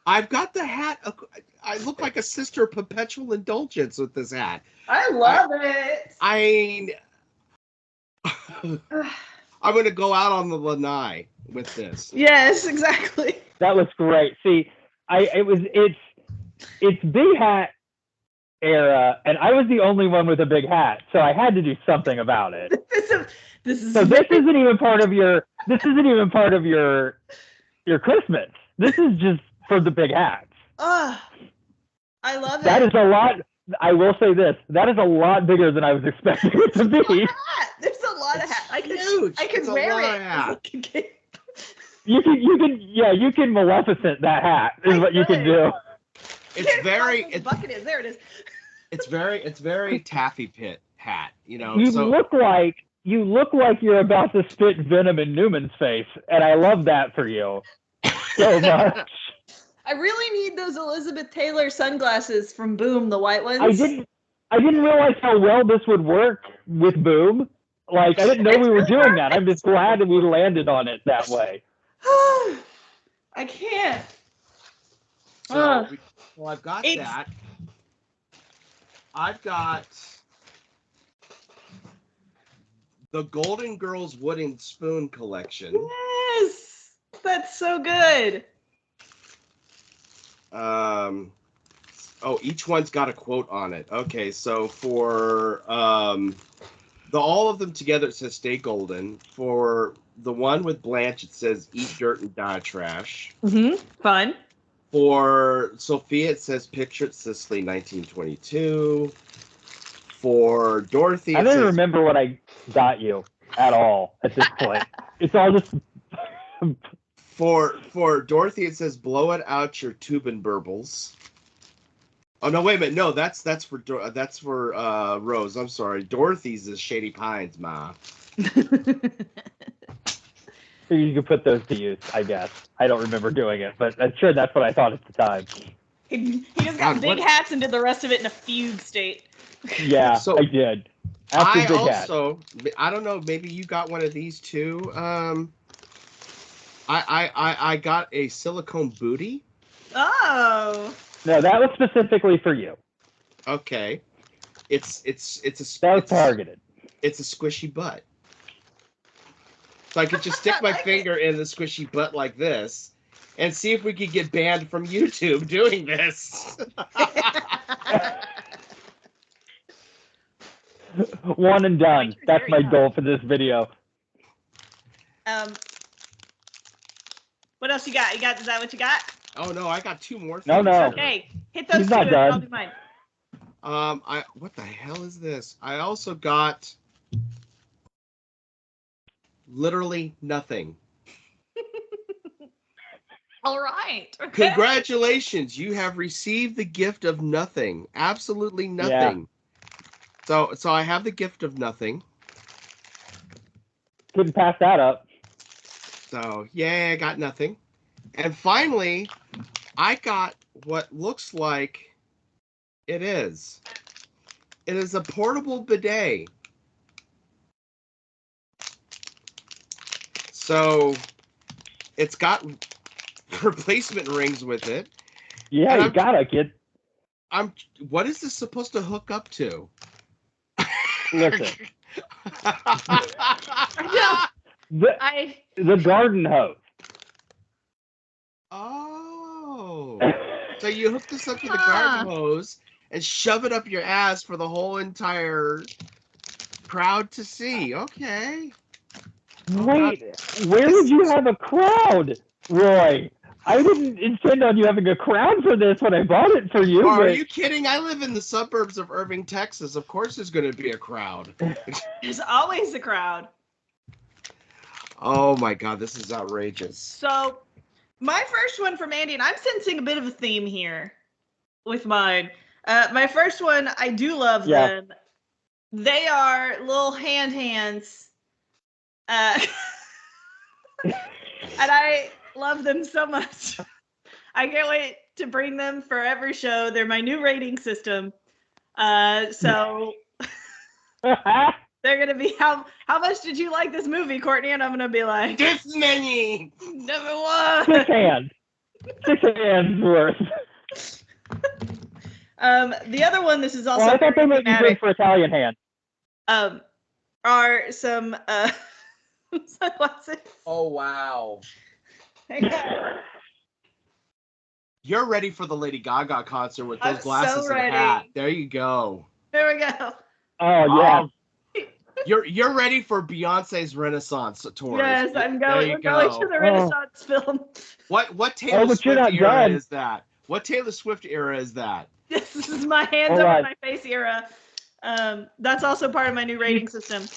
Speaker 2: I've got the hat. I look like a sister of perpetual indulgence with this hat.
Speaker 3: I love it.
Speaker 2: I'm going to go out on the lanai with this.
Speaker 3: Yes, exactly.
Speaker 1: That was great. See, it's big hat era, and I was the only one with a big hat, so I had to do something about it. This isn't even part of your Christmas. This is just for the big hats.
Speaker 3: I love it.
Speaker 1: That is a lot. I will say this. That is a lot bigger than I was expecting it to be.
Speaker 3: There's a lot of hats. I can wear it.
Speaker 1: You can Maleficent that hat is what you can do.
Speaker 3: Bucket is. There it is.
Speaker 2: It's very Taffy Pit hat, you know.
Speaker 1: You look like you're about to spit venom in Newman's face, and I love that for you so much.
Speaker 3: I really need those Elizabeth Taylor sunglasses from Boom, the white ones.
Speaker 1: I didn't realize how well this would work with Boom. Like, I didn't know we were doing that. I'm just glad that we landed on it that way.
Speaker 3: I can't.
Speaker 2: So, I've got that. I've got the Golden Girls Wooden Spoon collection.
Speaker 3: Yes, that's so good.
Speaker 2: Each one's got a quote on it. Okay, so for all of them together, it says "Stay Golden." For the one with Blanche, it says "Eat dirt and die trash."
Speaker 3: Fun.
Speaker 2: For Sophia, it says "Picture at Sicily, 1922." For Dorothy,
Speaker 1: I don't remember what I got you at all at this point. It's all just.
Speaker 2: For Dorothy, it says "Blow it out your tubin burbles." Oh no! Wait a minute. No, that's for Rose. I'm sorry. Dorothy's is Shady Pines, ma.
Speaker 1: You could put those to use, I guess. I don't remember doing it, but I'm sure that's what I thought at the time.
Speaker 3: He just got big hats and did the rest of it in a fugue state.
Speaker 1: Yeah, so I did.
Speaker 2: I don't know. Maybe you got one of these too. I got a silicone booty.
Speaker 3: Oh.
Speaker 1: No, that was specifically for you.
Speaker 2: Okay. It's
Speaker 1: that was targeted.
Speaker 2: It's a squishy butt. So I could just stick my finger in the squishy butt like this and see if we could get banned from YouTube doing this.
Speaker 1: One and done. That's my goal for this video.
Speaker 3: What else you got? Is that what you got?
Speaker 2: Oh no, I got two more things.
Speaker 1: No.
Speaker 3: Okay, hit those
Speaker 1: He's
Speaker 3: two
Speaker 1: not
Speaker 3: and
Speaker 1: done.
Speaker 3: I'll do mine.
Speaker 2: What the hell is this? I also got literally nothing.
Speaker 3: All right.
Speaker 2: Congratulations, you have received the gift of nothing. Absolutely nothing. Yeah. So I have the gift of nothing.
Speaker 1: Couldn't pass that up.
Speaker 2: So yeah, I got nothing. And finally, I got what looks like it is. It is a portable bidet. So it's got replacement rings with it.
Speaker 1: Yeah, you gotta get.
Speaker 2: What is this supposed to hook up to?
Speaker 1: Listen. The garden hose.
Speaker 2: Oh. So you hook this up to the garden hose and shove it up your ass for the whole entire crowd to see. Okay.
Speaker 1: Wait, where did you have a crowd, Roy? I didn't intend on you having a crowd for this when I bought it for you.
Speaker 2: Are you kidding? I live in the suburbs of Irving, Texas. Of course there's going to be a crowd.
Speaker 3: There's always a crowd.
Speaker 2: Oh my God, this is outrageous.
Speaker 3: So my first one from Andy, and I'm sensing a bit of a theme here with mine. My first one, I do love them. They are little hands. And I love them so much. I can't wait to bring them for every show. They're my new rating system. So they're gonna be how much did you like this movie, Courtney? And I'm gonna be like,
Speaker 2: this many.
Speaker 3: Number one.
Speaker 1: 6 hands. 6 hands worth.
Speaker 3: The other one, this is also.
Speaker 1: I thought they might be good for Italian hand.
Speaker 3: Are some sunglasses.
Speaker 2: Oh wow. You're ready for the Lady Gaga concert with those glasses and hat. There you go.
Speaker 3: There we go.
Speaker 1: Oh yeah.
Speaker 2: You're ready for Beyonce's Renaissance tour.
Speaker 3: Yes, I'm going. We're going to the Renaissance film.
Speaker 2: What Taylor Swift era is that? What Taylor Swift era is that?
Speaker 3: This is my hands over my face era. That's also part of my new rating system.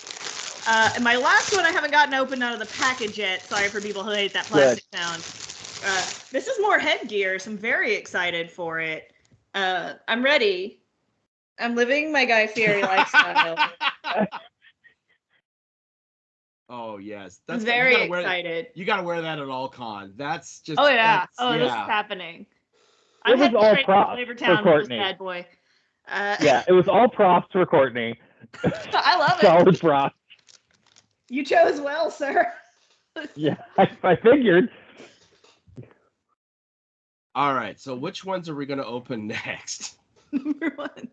Speaker 3: And my last one I haven't gotten open out of the package yet. Sorry for people who hate that plastic sound. This is more headgear, so I'm very excited for it. I'm ready. I'm living my Guy Fieri lifestyle.
Speaker 2: Oh yes,
Speaker 3: that's very excited.
Speaker 2: You got to wear that at all con. That's just.
Speaker 3: Oh yeah. This is happening.
Speaker 1: It was all props for Courtney.
Speaker 3: Bad boy.
Speaker 1: Yeah, it was all props for Courtney.
Speaker 3: I love it.
Speaker 1: Solid props.
Speaker 3: You chose well, sir.
Speaker 1: Yeah, I figured.
Speaker 2: All right, so which ones are we going to open next?
Speaker 3: Number one.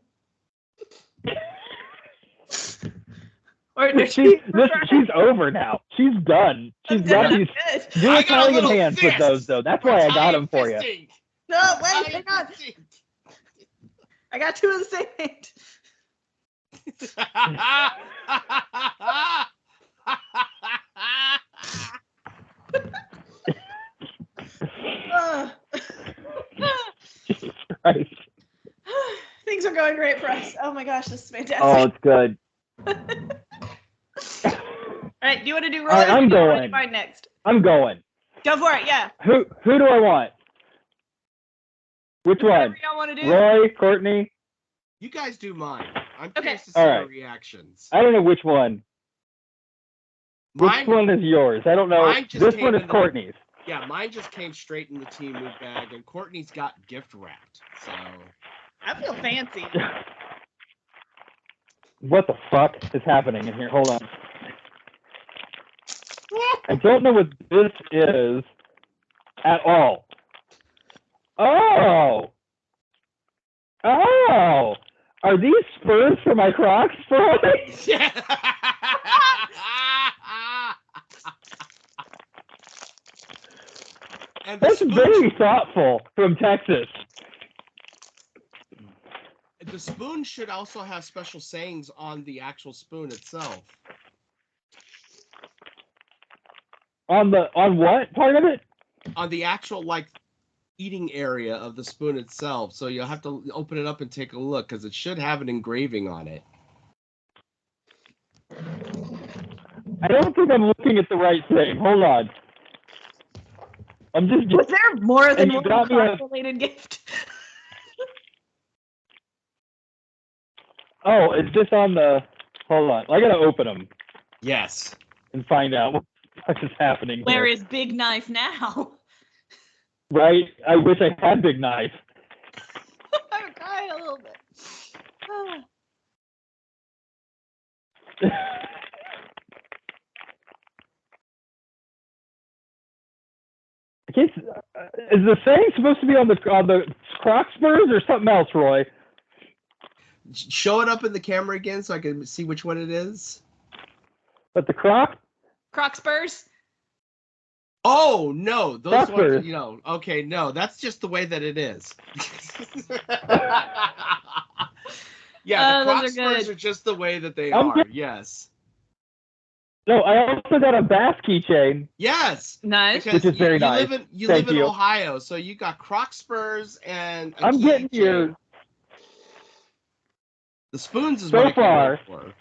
Speaker 1: She's over now. She's done. She's got these new Italian hands with those, though. That's why I got them for you.
Speaker 3: No, wait, hang on. I got two of the same hand.
Speaker 1: Jesus Christ.
Speaker 3: Things are going great for us. Oh my gosh, this is fantastic.
Speaker 1: Oh, it's good.
Speaker 3: All right, do you want to do Roy?
Speaker 1: I'm going.
Speaker 3: Next.
Speaker 1: I'm going.
Speaker 3: Go for it, yeah.
Speaker 1: Who do I want? Which one?
Speaker 3: Y'all want to do?
Speaker 1: Roy, Courtney?
Speaker 2: You guys do mine. I'm curious to see your reactions.
Speaker 1: I don't know which one. Which one is yours? I don't know. This one is Courtney's.
Speaker 2: Yeah, mine just came straight in the TEMU bag, and Courtney's got gift wrapped. So
Speaker 3: I feel fancy.
Speaker 1: What the fuck is happening in here? Hold on. I don't know what this is at all. Oh! Are these spurs for my Crocs, Roy?
Speaker 2: And
Speaker 1: that's very thoughtful from Texas.
Speaker 2: The spoon should also have special sayings on the actual spoon itself.
Speaker 1: On what part of it?
Speaker 2: On the actual eating area of the spoon itself. So you'll have to open it up and take a look because it should have an engraving on it.
Speaker 1: I don't think I'm looking at the right thing. Hold on.
Speaker 3: Was there more than one related gift?
Speaker 1: Oh, it's just on the. Hold on. I gotta open them.
Speaker 2: Yes.
Speaker 1: And find out what is happening.
Speaker 3: Where is Big Knife now?
Speaker 1: Right? I wish I had Big Knife.
Speaker 3: I'm crying a little bit.
Speaker 1: I guess, is the saying supposed to be on the Croc Spurs or something else, Roy?
Speaker 2: Show it up in the camera again so I can see which one it is.
Speaker 1: But the Croc
Speaker 3: Spurs?
Speaker 2: Oh, no. Those
Speaker 1: Croc
Speaker 2: ones,
Speaker 1: Spurs.
Speaker 2: okay, no. That's just the way that it is. Yeah, the Croc Spurs are just the way that they are. Yes.
Speaker 1: No, I also got a bass keychain.
Speaker 2: Yes.
Speaker 3: Nice.
Speaker 1: Which is very nice.
Speaker 2: You live in Ohio, so you got Croc Spurs and
Speaker 1: I'm getting you.
Speaker 2: The spoons is
Speaker 1: so
Speaker 2: what I
Speaker 1: far.
Speaker 2: wait for.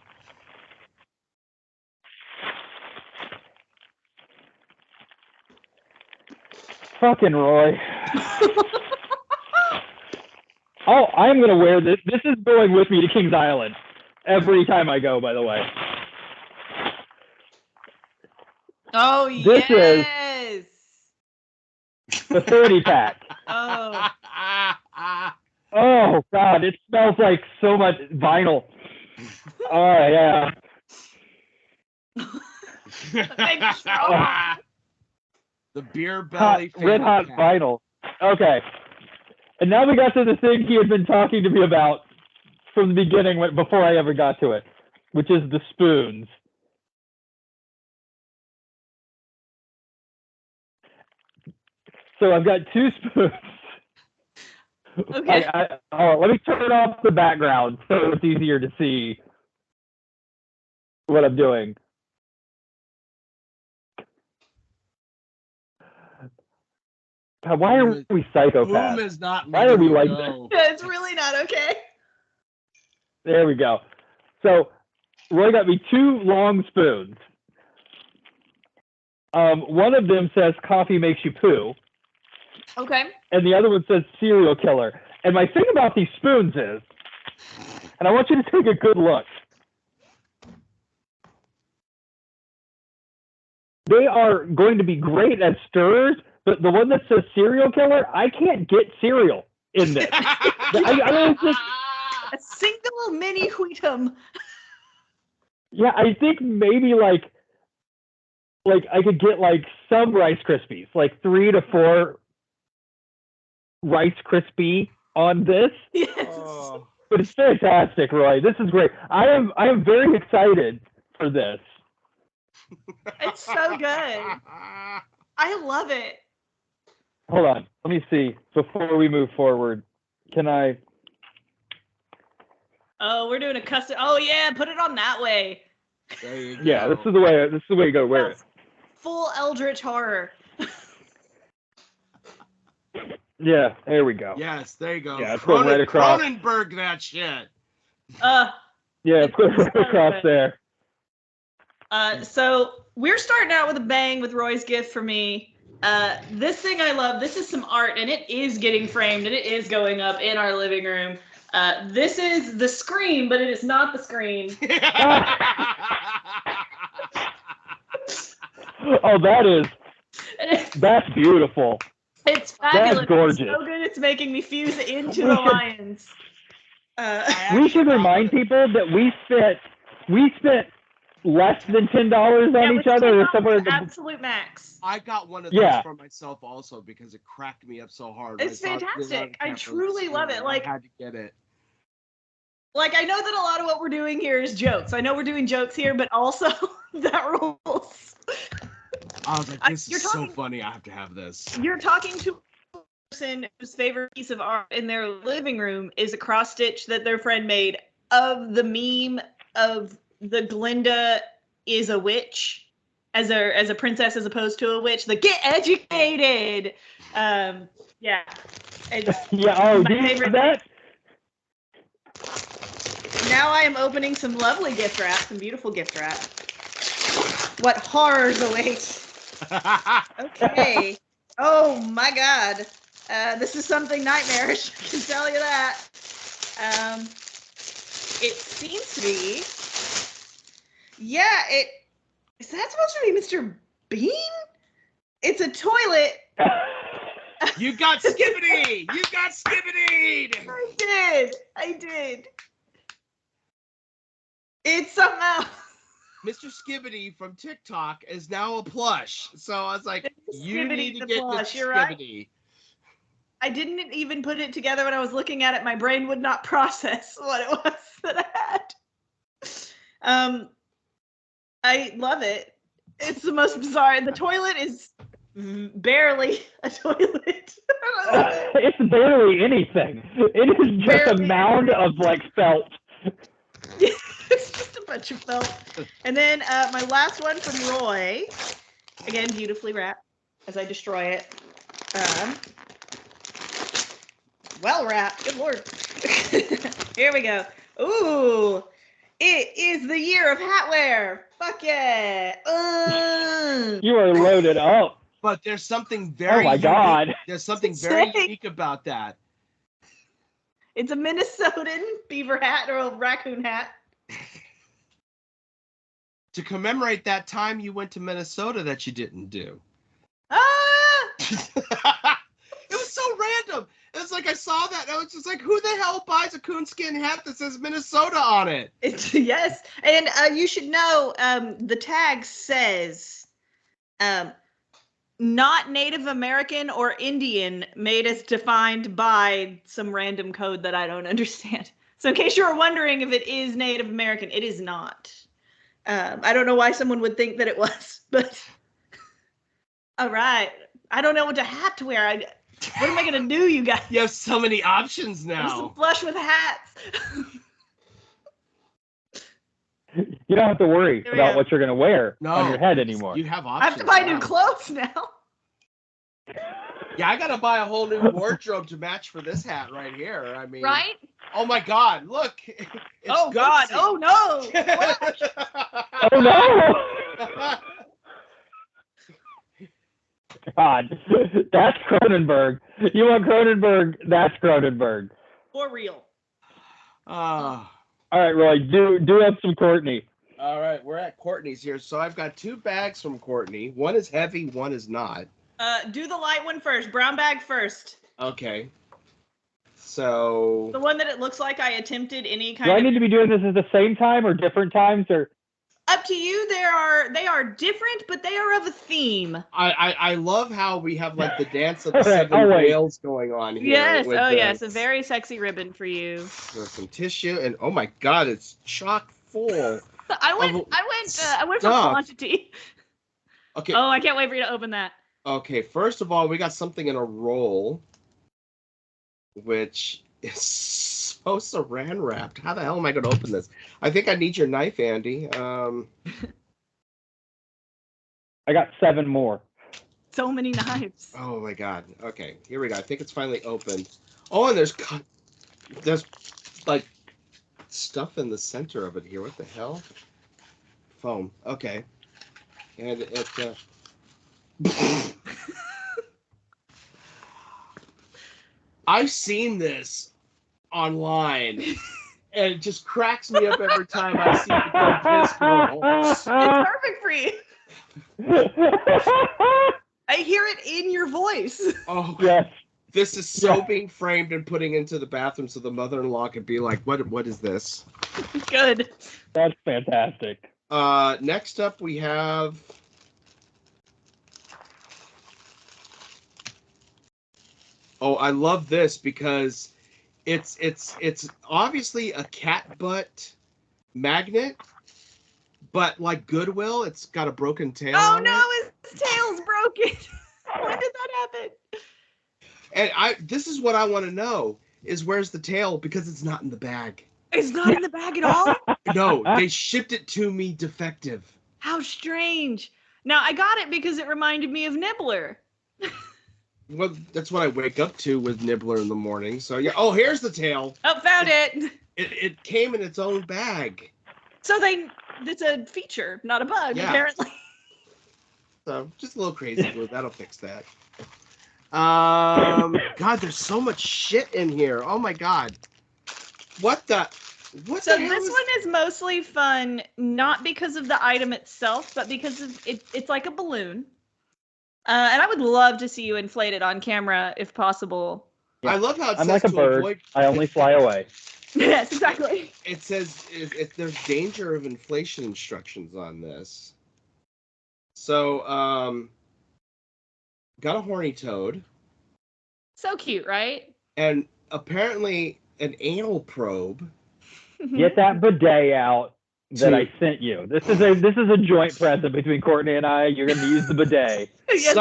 Speaker 1: Fucking Roy. Oh, I'm gonna wear this. This is going with me to Kings Island every time I go. By the way.
Speaker 3: Oh,
Speaker 1: this
Speaker 3: yes!
Speaker 1: Is the 30 pack.
Speaker 3: Oh.
Speaker 1: Oh, God, it smells like so much vinyl. Oh, yeah.
Speaker 2: The beer belly.
Speaker 1: Red hot vinyl. Okay. And now we got to the thing he had been talking to me about from the beginning before I ever got to it, which is the spoons. So I've got 2 spoons.
Speaker 3: Okay.
Speaker 1: Let me turn off the background so it's easier to see what I'm doing. God, why are we psychopaths?
Speaker 2: Boom is not.
Speaker 1: Why are we like this?
Speaker 3: Yeah, it's really not okay.
Speaker 1: There we go. So Roy got me 2 long spoons. One of them says "Coffee makes you poo."
Speaker 3: Okay.
Speaker 1: And the other one says "Serial killer." And my thing about these spoons is, and I want you to take a good look. They are going to be great as stirrers, but the one that says "Serial killer," I can't get cereal in this. I don't think
Speaker 3: a single mini Wheatum.
Speaker 1: Yeah, I think maybe like I could get some Rice Krispies, 3 to 4 Rice Krispie on this.
Speaker 3: Yes.
Speaker 2: Oh.
Speaker 1: But it's fantastic, Roy. This is great. I am very excited for this.
Speaker 3: It's so good. I love it.
Speaker 1: Hold on. Let me see. Before we move forward, can I?
Speaker 3: Oh, we're doing a custom. Oh yeah, put it on that way.
Speaker 2: There you go.
Speaker 1: Yeah, this is the way you gotta wear it.
Speaker 3: Full Eldritch horror.
Speaker 1: Yeah, there we go.
Speaker 2: Yes, there you go.
Speaker 1: Yeah, it's going right across.
Speaker 2: Cronenberg that shit.
Speaker 1: Yeah, it's going right across there.
Speaker 3: So we're starting out with a bang with Roy's gift for me. This thing I love. This is some art, and it is getting framed, and it is going up in our living room. This is the Scream, but it is not the Scream.
Speaker 1: Oh, that's beautiful.
Speaker 3: It's fabulous.
Speaker 1: That's gorgeous.
Speaker 3: It's so good. It's making me fuse into the lions.
Speaker 1: We should remind people that we spent less than $10 on each other, or somewhere in the
Speaker 3: absolute max.
Speaker 2: I got one of those for myself also because it cracked me up so hard.
Speaker 3: It's fantastic. I truly love it.
Speaker 2: I had to get it.
Speaker 3: I know that a lot of what we're doing here is jokes. I know we're doing jokes here, but also that rules.
Speaker 2: I was like, this is so funny. I have to have this.
Speaker 3: You're talking to a person whose favorite piece of art in their living room is a cross stitch that their friend made of the meme of the Glinda is a witch as a princess as opposed to a witch. The get educated. Yeah.
Speaker 1: Yeah. My favorite. That.
Speaker 3: Now I am opening some lovely gift wrap, some beautiful gift wrap. What horrors await? Okay. Oh my God. This is something nightmarish. I can tell you that. It seems to be. Yeah. Is that supposed to be Mr. Bean? It's a toilet.
Speaker 2: You got Skibbity! You got Skibbity!
Speaker 3: I did. It's somehow.
Speaker 2: Mr. Skibbity from TikTok is now a plush. So I was like, you need to get
Speaker 3: plush.
Speaker 2: Mr. Skibbity.
Speaker 3: Right. I didn't even put it together when I was looking at it. My brain would not process what it was that I had. I love it. It's the most bizarre. The toilet is barely a toilet.
Speaker 1: It's barely anything. It is just barely a mound of like felt.
Speaker 3: It's just a bunch of felt. And then my last one from Roy. Again, beautifully wrapped as I destroy it. Well wrapped. Good Lord. Here we go. Ooh. It is the year of hat wear. Fuck yeah.
Speaker 1: You are loaded up.
Speaker 2: But there's something very
Speaker 1: Oh my God.
Speaker 2: There's something very unique about that.
Speaker 3: It's a Minnesotan beaver hat or a raccoon hat.
Speaker 2: To commemorate that time you went to Minnesota that you didn't do. It was so random. It was like I saw that and I was just like, who the hell buys a coonskin hat that says Minnesota on it?
Speaker 3: Yes. And you should know the tag says not Native American or Indian, made as defined by some random code that I don't understand. So in case you were wondering if it is Native American, it is not. I don't know why someone would think that it was, but all right. I don't know what hat to wear. What am I going to do, you guys?
Speaker 2: You have so many options now.
Speaker 3: I'm flush with hats.
Speaker 1: You don't have to worry about what you're going to wear on your head anymore.
Speaker 2: You have options.
Speaker 3: I have to buy new clothes now.
Speaker 2: Yeah, I got to buy a whole new wardrobe to match for this hat right here. I mean,
Speaker 3: right?
Speaker 2: Oh my God! Look. It's
Speaker 3: God! Oh no!
Speaker 1: Oh no! God, that's Cronenberg. You want Cronenberg? That's Cronenberg.
Speaker 3: For real.
Speaker 2: All
Speaker 1: right, Roy. Do up some Courtney.
Speaker 2: All right, we're at Courtney's here. So I've got 2 bags from Courtney. One is heavy, one is not.
Speaker 3: Do the light one first. Brown bag first.
Speaker 2: Okay. So.
Speaker 3: The one that it looks like I attempted any kind
Speaker 1: of. Do I need to be doing this at the same time or different times or?
Speaker 3: Up to you. They are different, but they are of a theme.
Speaker 2: I love how we have like the dance of the 7 whales going on here.
Speaker 3: Yes. Oh yes, a very sexy ribbon for you.
Speaker 2: There's some tissue and oh my God, it's chock full.
Speaker 3: I went for quantity.
Speaker 2: Okay.
Speaker 3: Oh, I can't wait for you to open that.
Speaker 2: Okay, first of all, we got something in a roll, which is so saran wrapped. How the hell am I going to open this? I think I need your knife, Andy.
Speaker 1: I got 7 more.
Speaker 3: So many knives.
Speaker 2: Oh my God. Okay, here we go. I think it's finally opened. Oh, and there's like stuff in the center of it here. What the hell? Foam. Okay. And it I've seen this online, and it just cracks me up every time I see it go this girl.
Speaker 3: It's perfect for you. I hear it in your voice.
Speaker 2: Oh,
Speaker 1: yes.
Speaker 2: This is so being framed and putting into the bathroom so the mother-in-law can be like, what is this?
Speaker 3: Good.
Speaker 1: That's fantastic.
Speaker 2: Next up we have... Oh, I love this because it's obviously a cat butt magnet, But like Goodwill, it's got a broken tail.
Speaker 3: Oh no, his tail's broken. When did that happen?
Speaker 2: And this is what I want to know is where's the tail, because it's not in the bag.
Speaker 3: It's not in the bag at all?
Speaker 2: No, they shipped it to me defective.
Speaker 3: How strange. Now, I got it because it reminded me of Nibbler.
Speaker 2: Well, that's what I wake up to with Nibbler in the morning. So, yeah. Oh, here's the tail.
Speaker 3: Oh, found it.
Speaker 2: It came in its own bag.
Speaker 3: So it's a feature, not a bug, apparently.
Speaker 2: So, just a little crazy. That'll fix that. God, there's so much shit in here. Oh, my God. What the hell?
Speaker 3: This one is mostly fun, not because of the item itself, but because of it's like a balloon. And I would love to see you inflate it on camera if possible.
Speaker 2: Yeah. I love how it
Speaker 1: I'm
Speaker 2: says
Speaker 1: like a bird. I only fly away.
Speaker 3: Yes, exactly.
Speaker 2: It says there's danger of inflation instructions on this. So, got a horny toad.
Speaker 3: So cute, right?
Speaker 2: And apparently an anal probe.
Speaker 1: Get that bidet out that I sent you. This is a joint present between Courtney and I. You're going to use the bidet.
Speaker 3: Yes,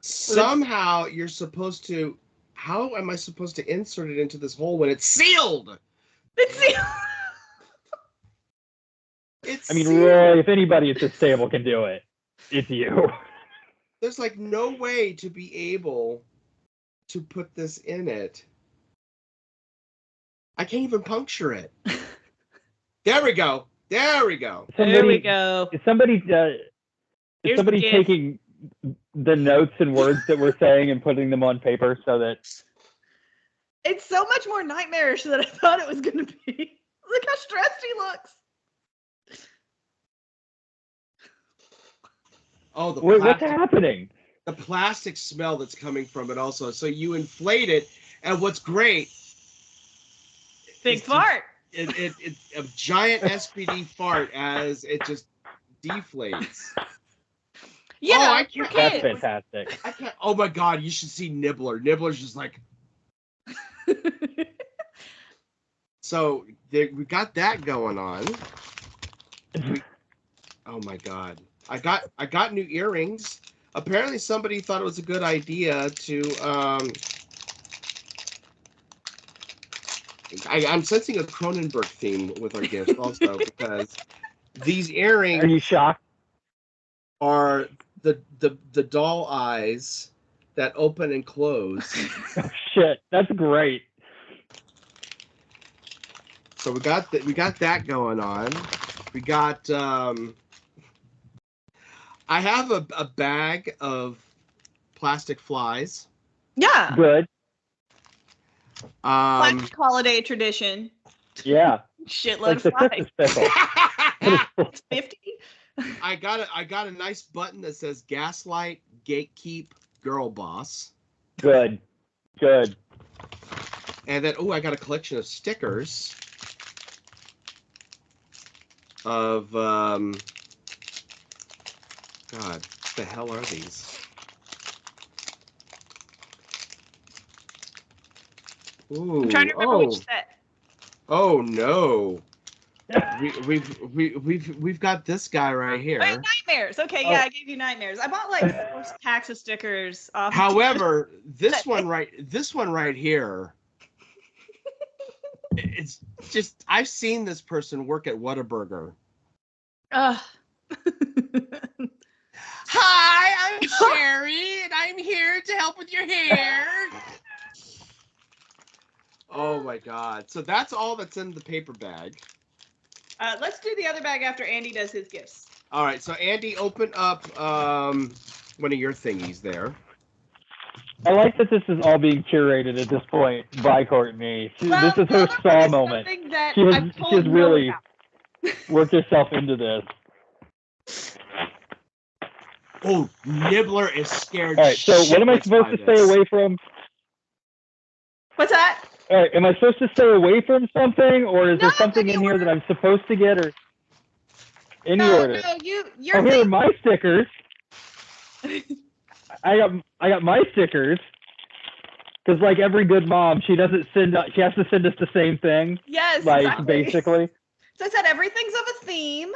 Speaker 2: Somehow you're supposed to. How am I supposed to insert it into this hole when it's sealed?
Speaker 3: It's sealed.
Speaker 1: Really, if anybody at this table can do it, it's you.
Speaker 2: There's like no way to be able to put this in it. I can't even puncture it. There we go. There we go.
Speaker 3: There we go.
Speaker 1: Is somebody taking the notes and words that we're saying and putting them on paper so that
Speaker 3: it's so much more nightmarish than I thought it was going to be. Look how stressed he looks.
Speaker 2: Oh,
Speaker 1: what's happening?
Speaker 2: The plastic smell that's coming from it also. So you inflate it, and what's great,
Speaker 3: big fart.
Speaker 2: It's a giant SPD fart as it just deflates.
Speaker 3: Yeah,
Speaker 2: I can't.
Speaker 1: That's fantastic.
Speaker 2: I can't. Oh my God, you should see Nibbler. Nibbler's just like. So we got that going on. Oh my God, I got new earrings. Apparently, somebody thought it was a good idea to. I'm sensing a Cronenberg theme with our gifts also because these earrings.
Speaker 1: Are you shocked?
Speaker 2: Are the doll eyes that open and close.
Speaker 1: Oh, shit, that's great.
Speaker 2: So we got that going on. We got I have a bag of plastic flies.
Speaker 3: Yeah.
Speaker 1: Good.
Speaker 3: Classic holiday tradition.
Speaker 1: Yeah.
Speaker 3: Shitload of
Speaker 1: the
Speaker 3: flies.
Speaker 1: Christmas special.
Speaker 3: It's 50.
Speaker 2: I got a nice button that says Gaslight, Gatekeep, Girl Boss.
Speaker 1: Good.
Speaker 2: And then I got a collection of stickers of God, what the hell are these? Ooh,
Speaker 3: I'm trying to remember which set.
Speaker 2: Oh no. We've got this guy right here.
Speaker 3: Wait, nightmares. Okay, yeah, I gave you nightmares. I bought like 4 packs of stickers off.
Speaker 2: However, this one right here. It's just I've seen this person work at Whataburger. Hi, I'm Sherry, and I'm here to help with your hair. Oh my God! So that's all that's in the paper bag.
Speaker 3: Let's do the other bag after Andy does his gifts.
Speaker 2: All right, so Andy, open up one of your thingies there.
Speaker 1: I like that this is all being curated at this point by Courtney. This is her Saw moment. She has really worked herself into this.
Speaker 2: Oh, Nibbler is scared.
Speaker 1: All right, so what am I supposed to stay away from?
Speaker 3: What's that?
Speaker 1: All right, am I supposed to stay away from something, or is there something in here that I'm supposed to get, or any order?
Speaker 3: No,
Speaker 1: here are my stickers. I got my stickers because, like every good mom, she has to send us the same thing.
Speaker 3: Yes,
Speaker 1: like
Speaker 3: exactly.
Speaker 1: basically.
Speaker 3: So I said everything's of a theme.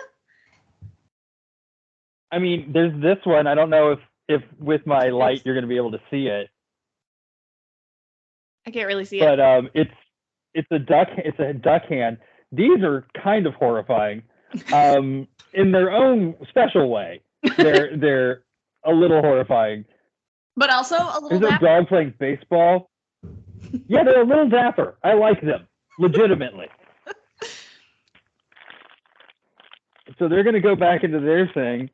Speaker 1: I mean, there's this one. I don't know if with my light you're going to be able to see it.
Speaker 3: I can't really see
Speaker 1: it.
Speaker 3: But
Speaker 1: it's a duck hand. These are kind of horrifying. In their own special way. They're a little horrifying.
Speaker 3: But also a little
Speaker 1: There's a dog playing baseball. Yeah, they're a little dapper. I like them. Legitimately. So they're going to go back into their thing.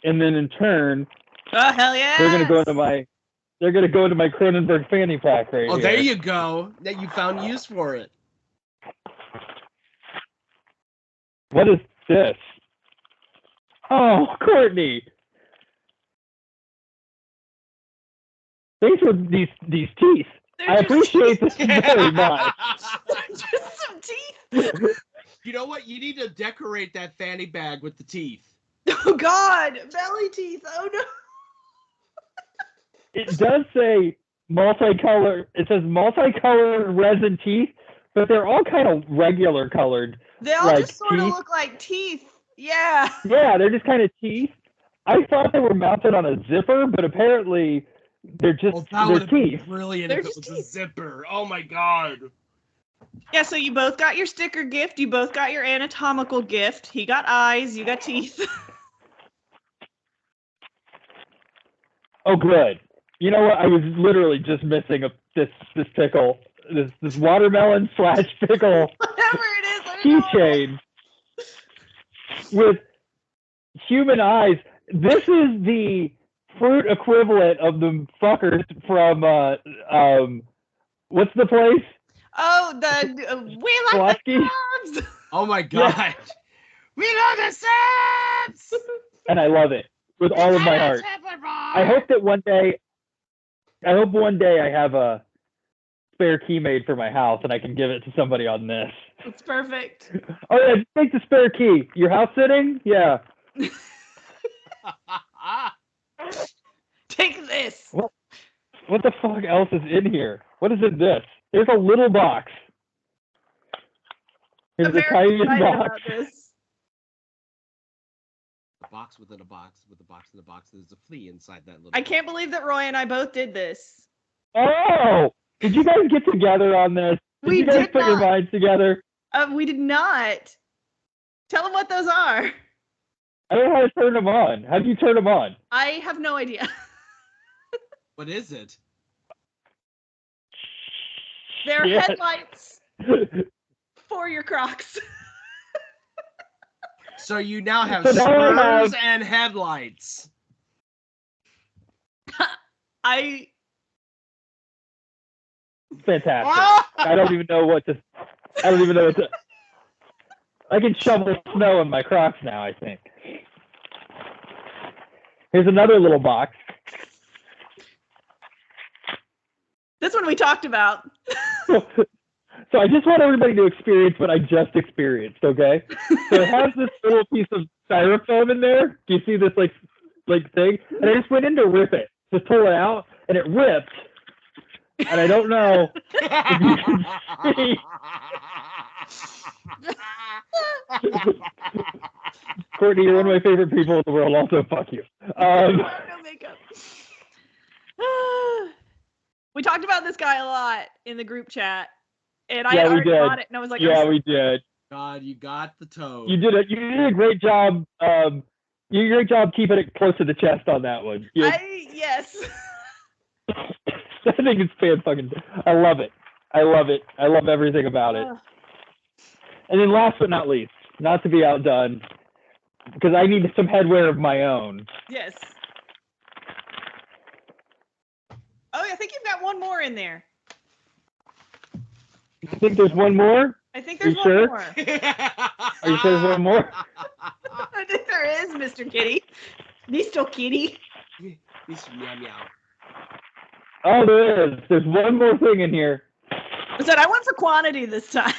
Speaker 1: And then in turn,
Speaker 3: oh hell yeah!
Speaker 1: They're going to go into my Cronenberg fanny pack right here.
Speaker 2: Oh, there you go. That you found use for it.
Speaker 1: What is this? Oh, Courtney. Thanks for these teeth. I appreciate this very much.
Speaker 3: Just some teeth.
Speaker 2: You know what? You need to decorate that fanny bag with the teeth.
Speaker 3: Oh God, belly teeth. Oh no.
Speaker 1: It does say multicolored. It says multicolored resin teeth, but they're all kind of regular colored.
Speaker 3: They all just sort of look like teeth. Yeah.
Speaker 1: Yeah, they're just kind of teeth. I thought they were mounted on a zipper, but apparently they're just they're teeth.
Speaker 2: Brilliant if it was a zipper. Oh my God.
Speaker 3: Yeah, so you both got your sticker gift. You both got your anatomical gift. He got eyes. You got teeth.
Speaker 1: Oh, good. You know what? I was literally just missing this pickle, this watermelon / pickle
Speaker 3: Whatever it is.
Speaker 1: keychain with human eyes. This is the fruit equivalent of the fuckers from what's the place?
Speaker 3: Oh, we like the Cubs.
Speaker 2: Oh my God. Yeah. We love the Sabs.
Speaker 1: And I love it with all of my heart. I hope one day I have a spare key made for my house and I can give it to somebody on this.
Speaker 3: It's perfect.
Speaker 1: Oh yeah, take the spare key. Your house sitting? Yeah.
Speaker 3: Take this.
Speaker 1: What the fuck else is in here? What is in this? There's a little box. Here's a tiny box.
Speaker 2: A box within a box with a box in a box. There's a flea inside that little.
Speaker 3: I can't believe that Roy and I both did this.
Speaker 1: Oh! Did you guys get together on this? Did you guys put your minds together?
Speaker 3: We did not. Tell them what those are.
Speaker 1: I don't know how to turn them on. How do you turn them on?
Speaker 3: I have no idea.
Speaker 2: What is it?
Speaker 3: They're headlights for your Crocs.
Speaker 2: So you now have spurs and headlights.
Speaker 1: Fantastic. I don't even know what to. I can shovel snow in my Crocs now, I think. Here's another little box.
Speaker 3: This one we talked about.
Speaker 1: So I just want everybody to experience what I just experienced, okay? So it has this little piece of styrofoam in there. Do you see this like thing? And I just went in to rip it, to pull it out, and it ripped. And I don't know if you can see. Courtney, you're one of my favorite people in the world. Also, fuck you.
Speaker 3: No makeup. We talked about this guy a lot in the group chat, and I already got it, and I was like,
Speaker 1: "Yeah, we did."
Speaker 2: God, you got the toad.
Speaker 1: You did a great job. You did a great job keeping it close to the chest on that one.
Speaker 3: Yes.
Speaker 1: I think it's fan-fucking. I love it. I love everything about it. And then last but not least, not to be outdone, because I need some headwear of my own.
Speaker 3: Yes. Oh, I think you've got one more in there.
Speaker 1: You think there's one more?
Speaker 3: I think there's one more.
Speaker 1: Are you sure there's one more?
Speaker 3: I think there is, Mr. Kitty. Mr. Kitty.
Speaker 2: Mr. Meow Meow.
Speaker 1: Oh, there is. There's one more thing in here.
Speaker 3: I said I went for quantity this time.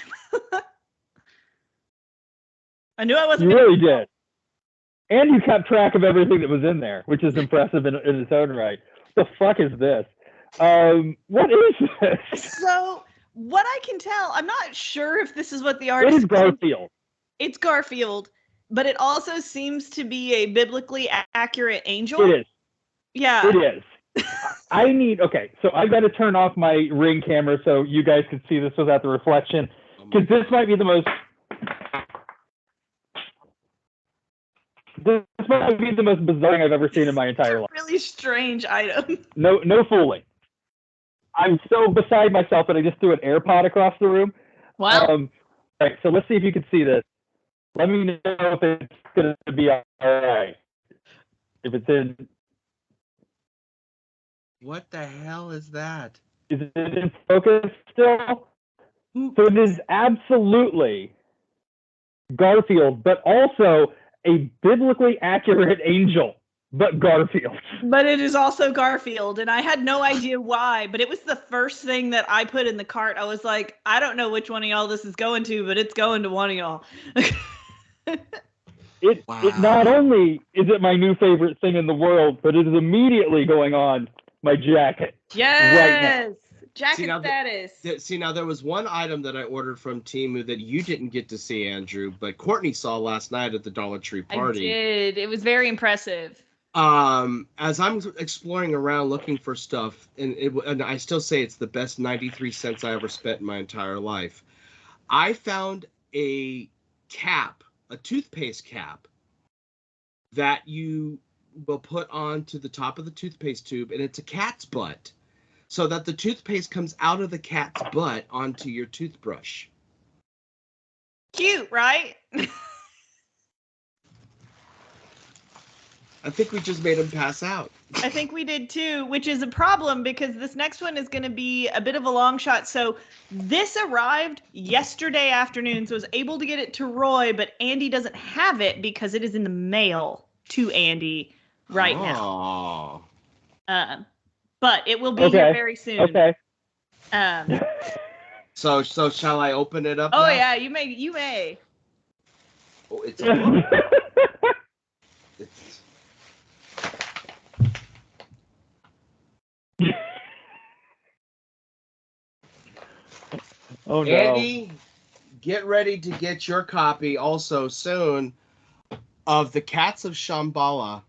Speaker 3: I knew I wasn't.
Speaker 1: You really did. And you kept track of everything that was in there, which is impressive in its own right. What the fuck is this? What is this?
Speaker 3: So, what I can tell, I'm not sure if this is what the artist.
Speaker 1: It is Garfield.
Speaker 3: It's Garfield. but it also seems to be a biblically accurate angel.
Speaker 1: It is.
Speaker 3: Yeah.
Speaker 1: It is. So I've got to turn off my Ring camera so you guys can see this without the reflection, because this might be the most bizarre thing I've ever seen in my entire life.
Speaker 3: Really strange item.
Speaker 1: No fooling. I'm so beside myself that I just threw an AirPod across the room.
Speaker 3: Wow.
Speaker 1: All right, so let's see if you can see this. Let me know if it's going to be all right. If it's in.
Speaker 2: What the hell is that?
Speaker 1: Is it in focus still? So it is absolutely Garfield, but also a biblically accurate angel, but Garfield.
Speaker 3: But it is also Garfield, and I had no idea why, but it was the first thing that I put in the cart. I was like, I don't know which one of y'all this is going to, but it's going to one of y'all.
Speaker 1: It not only is it my new favorite thing in the world, but it is immediately going on my jacket.
Speaker 3: Yes!
Speaker 1: Right now.
Speaker 3: Jacket status.
Speaker 2: Now there was one item that I ordered from TEMU that you didn't get to see, Andrew, but Courtney saw last night at the Dollar Tree party.
Speaker 3: I did. It was very impressive.
Speaker 2: As I'm exploring around looking for stuff, and I still say it's the best 93 cents I ever spent in my entire life, I found a toothpaste cap that you will put onto the top of the toothpaste tube, and it's a cat's butt, so that the toothpaste comes out of the cat's butt onto your toothbrush.
Speaker 3: Cute, right?
Speaker 2: I think we just made him pass out.
Speaker 3: I think we did too, which is a problem because this next one is going to be a bit of a long shot. So this arrived yesterday afternoon, so I was able to get it to Roy, but Andy doesn't have it because it is in the mail to Andy right now. But it will be here very soon.
Speaker 1: Okay.
Speaker 2: So shall I open it up?
Speaker 3: Oh
Speaker 2: now?
Speaker 3: yeah, you may.
Speaker 2: Oh, it's a book.
Speaker 1: Oh no.
Speaker 2: Andy, get ready to get your copy also soon of The Cats of Shambhala.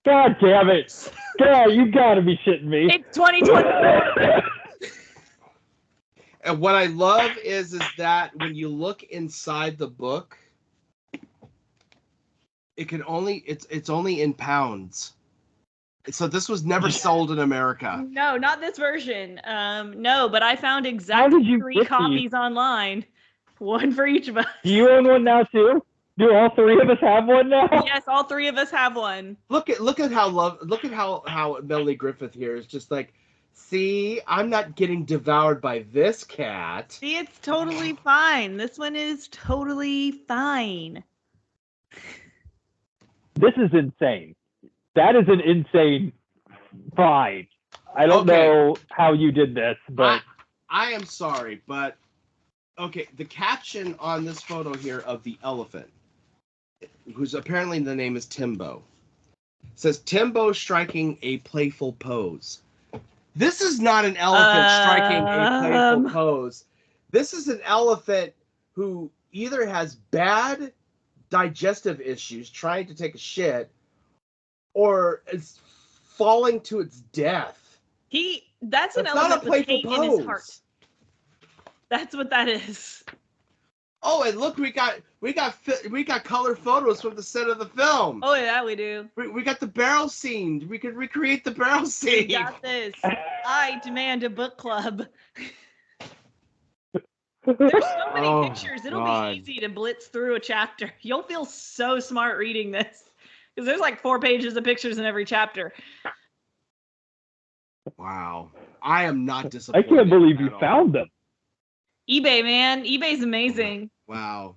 Speaker 1: God damn it. God, you gotta be shitting me.
Speaker 3: It's 2024.
Speaker 2: And what I love is that when you look inside the book, it's only in pounds. So this was never sold in America.
Speaker 3: No, not this version. No, but I found exactly 3 copies online. One for each of us.
Speaker 1: Do you own one now too? Do all 3 of us have one now?
Speaker 3: Yes, all 3 of us have one.
Speaker 2: Look at how Melanie Griffith here is just like, see, I'm not getting devoured by this cat.
Speaker 3: See, it's totally fine. This one is totally fine.
Speaker 1: This is insane. That is an insane find. I don't know how you did this, but
Speaker 2: I am sorry, but okay, the caption on this photo here of the elephant, whose apparently the name is Timbo, says Timbo striking a playful pose. This is not an elephant striking a playful pose. This is an elephant who either has bad digestive issues trying to take a shit, or is falling to its death.
Speaker 3: That's an elephant with hate in his heart. That's what that is.
Speaker 2: Oh, and look, we got color photos from the set of the film.
Speaker 3: Oh yeah, we do.
Speaker 2: We got the barrel scene. We could recreate the barrel scene.
Speaker 3: We got this. I demand a book club. There's so many pictures. It'll be easy to blitz through a chapter. You'll feel so smart reading this. Because there's like 4 pages of pictures in every chapter.
Speaker 2: Wow. I am not disappointed.
Speaker 1: I can't believe you found them.
Speaker 3: eBay, man. eBay's amazing.
Speaker 2: Wow.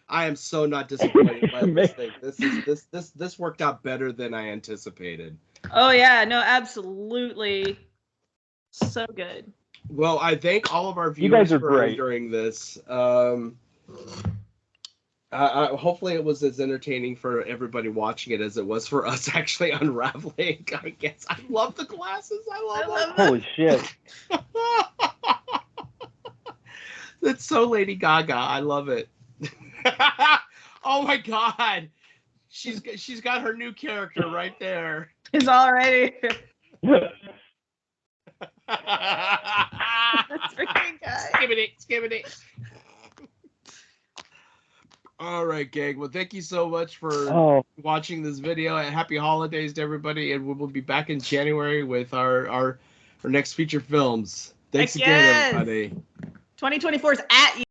Speaker 2: I am so not disappointed by this thing. This worked out better than I anticipated.
Speaker 3: Oh yeah, no, absolutely. So good.
Speaker 2: Well, I thank all of our viewers for enduring this. Hopefully it was as entertaining for everybody watching it as it was for us actually unraveling. I guess I love the glasses. I love them.
Speaker 1: Holy shit.
Speaker 2: It's so Lady Gaga. I love it. Oh my God. She's got her new character right there.
Speaker 3: It's already. That's
Speaker 2: freaking good. Skibbity. All right, gang. Well, thank you so much for watching this video, and happy holidays to everybody. And we will be back in January with our next feature films. Thanks again, everybody.
Speaker 3: 2024 is at you.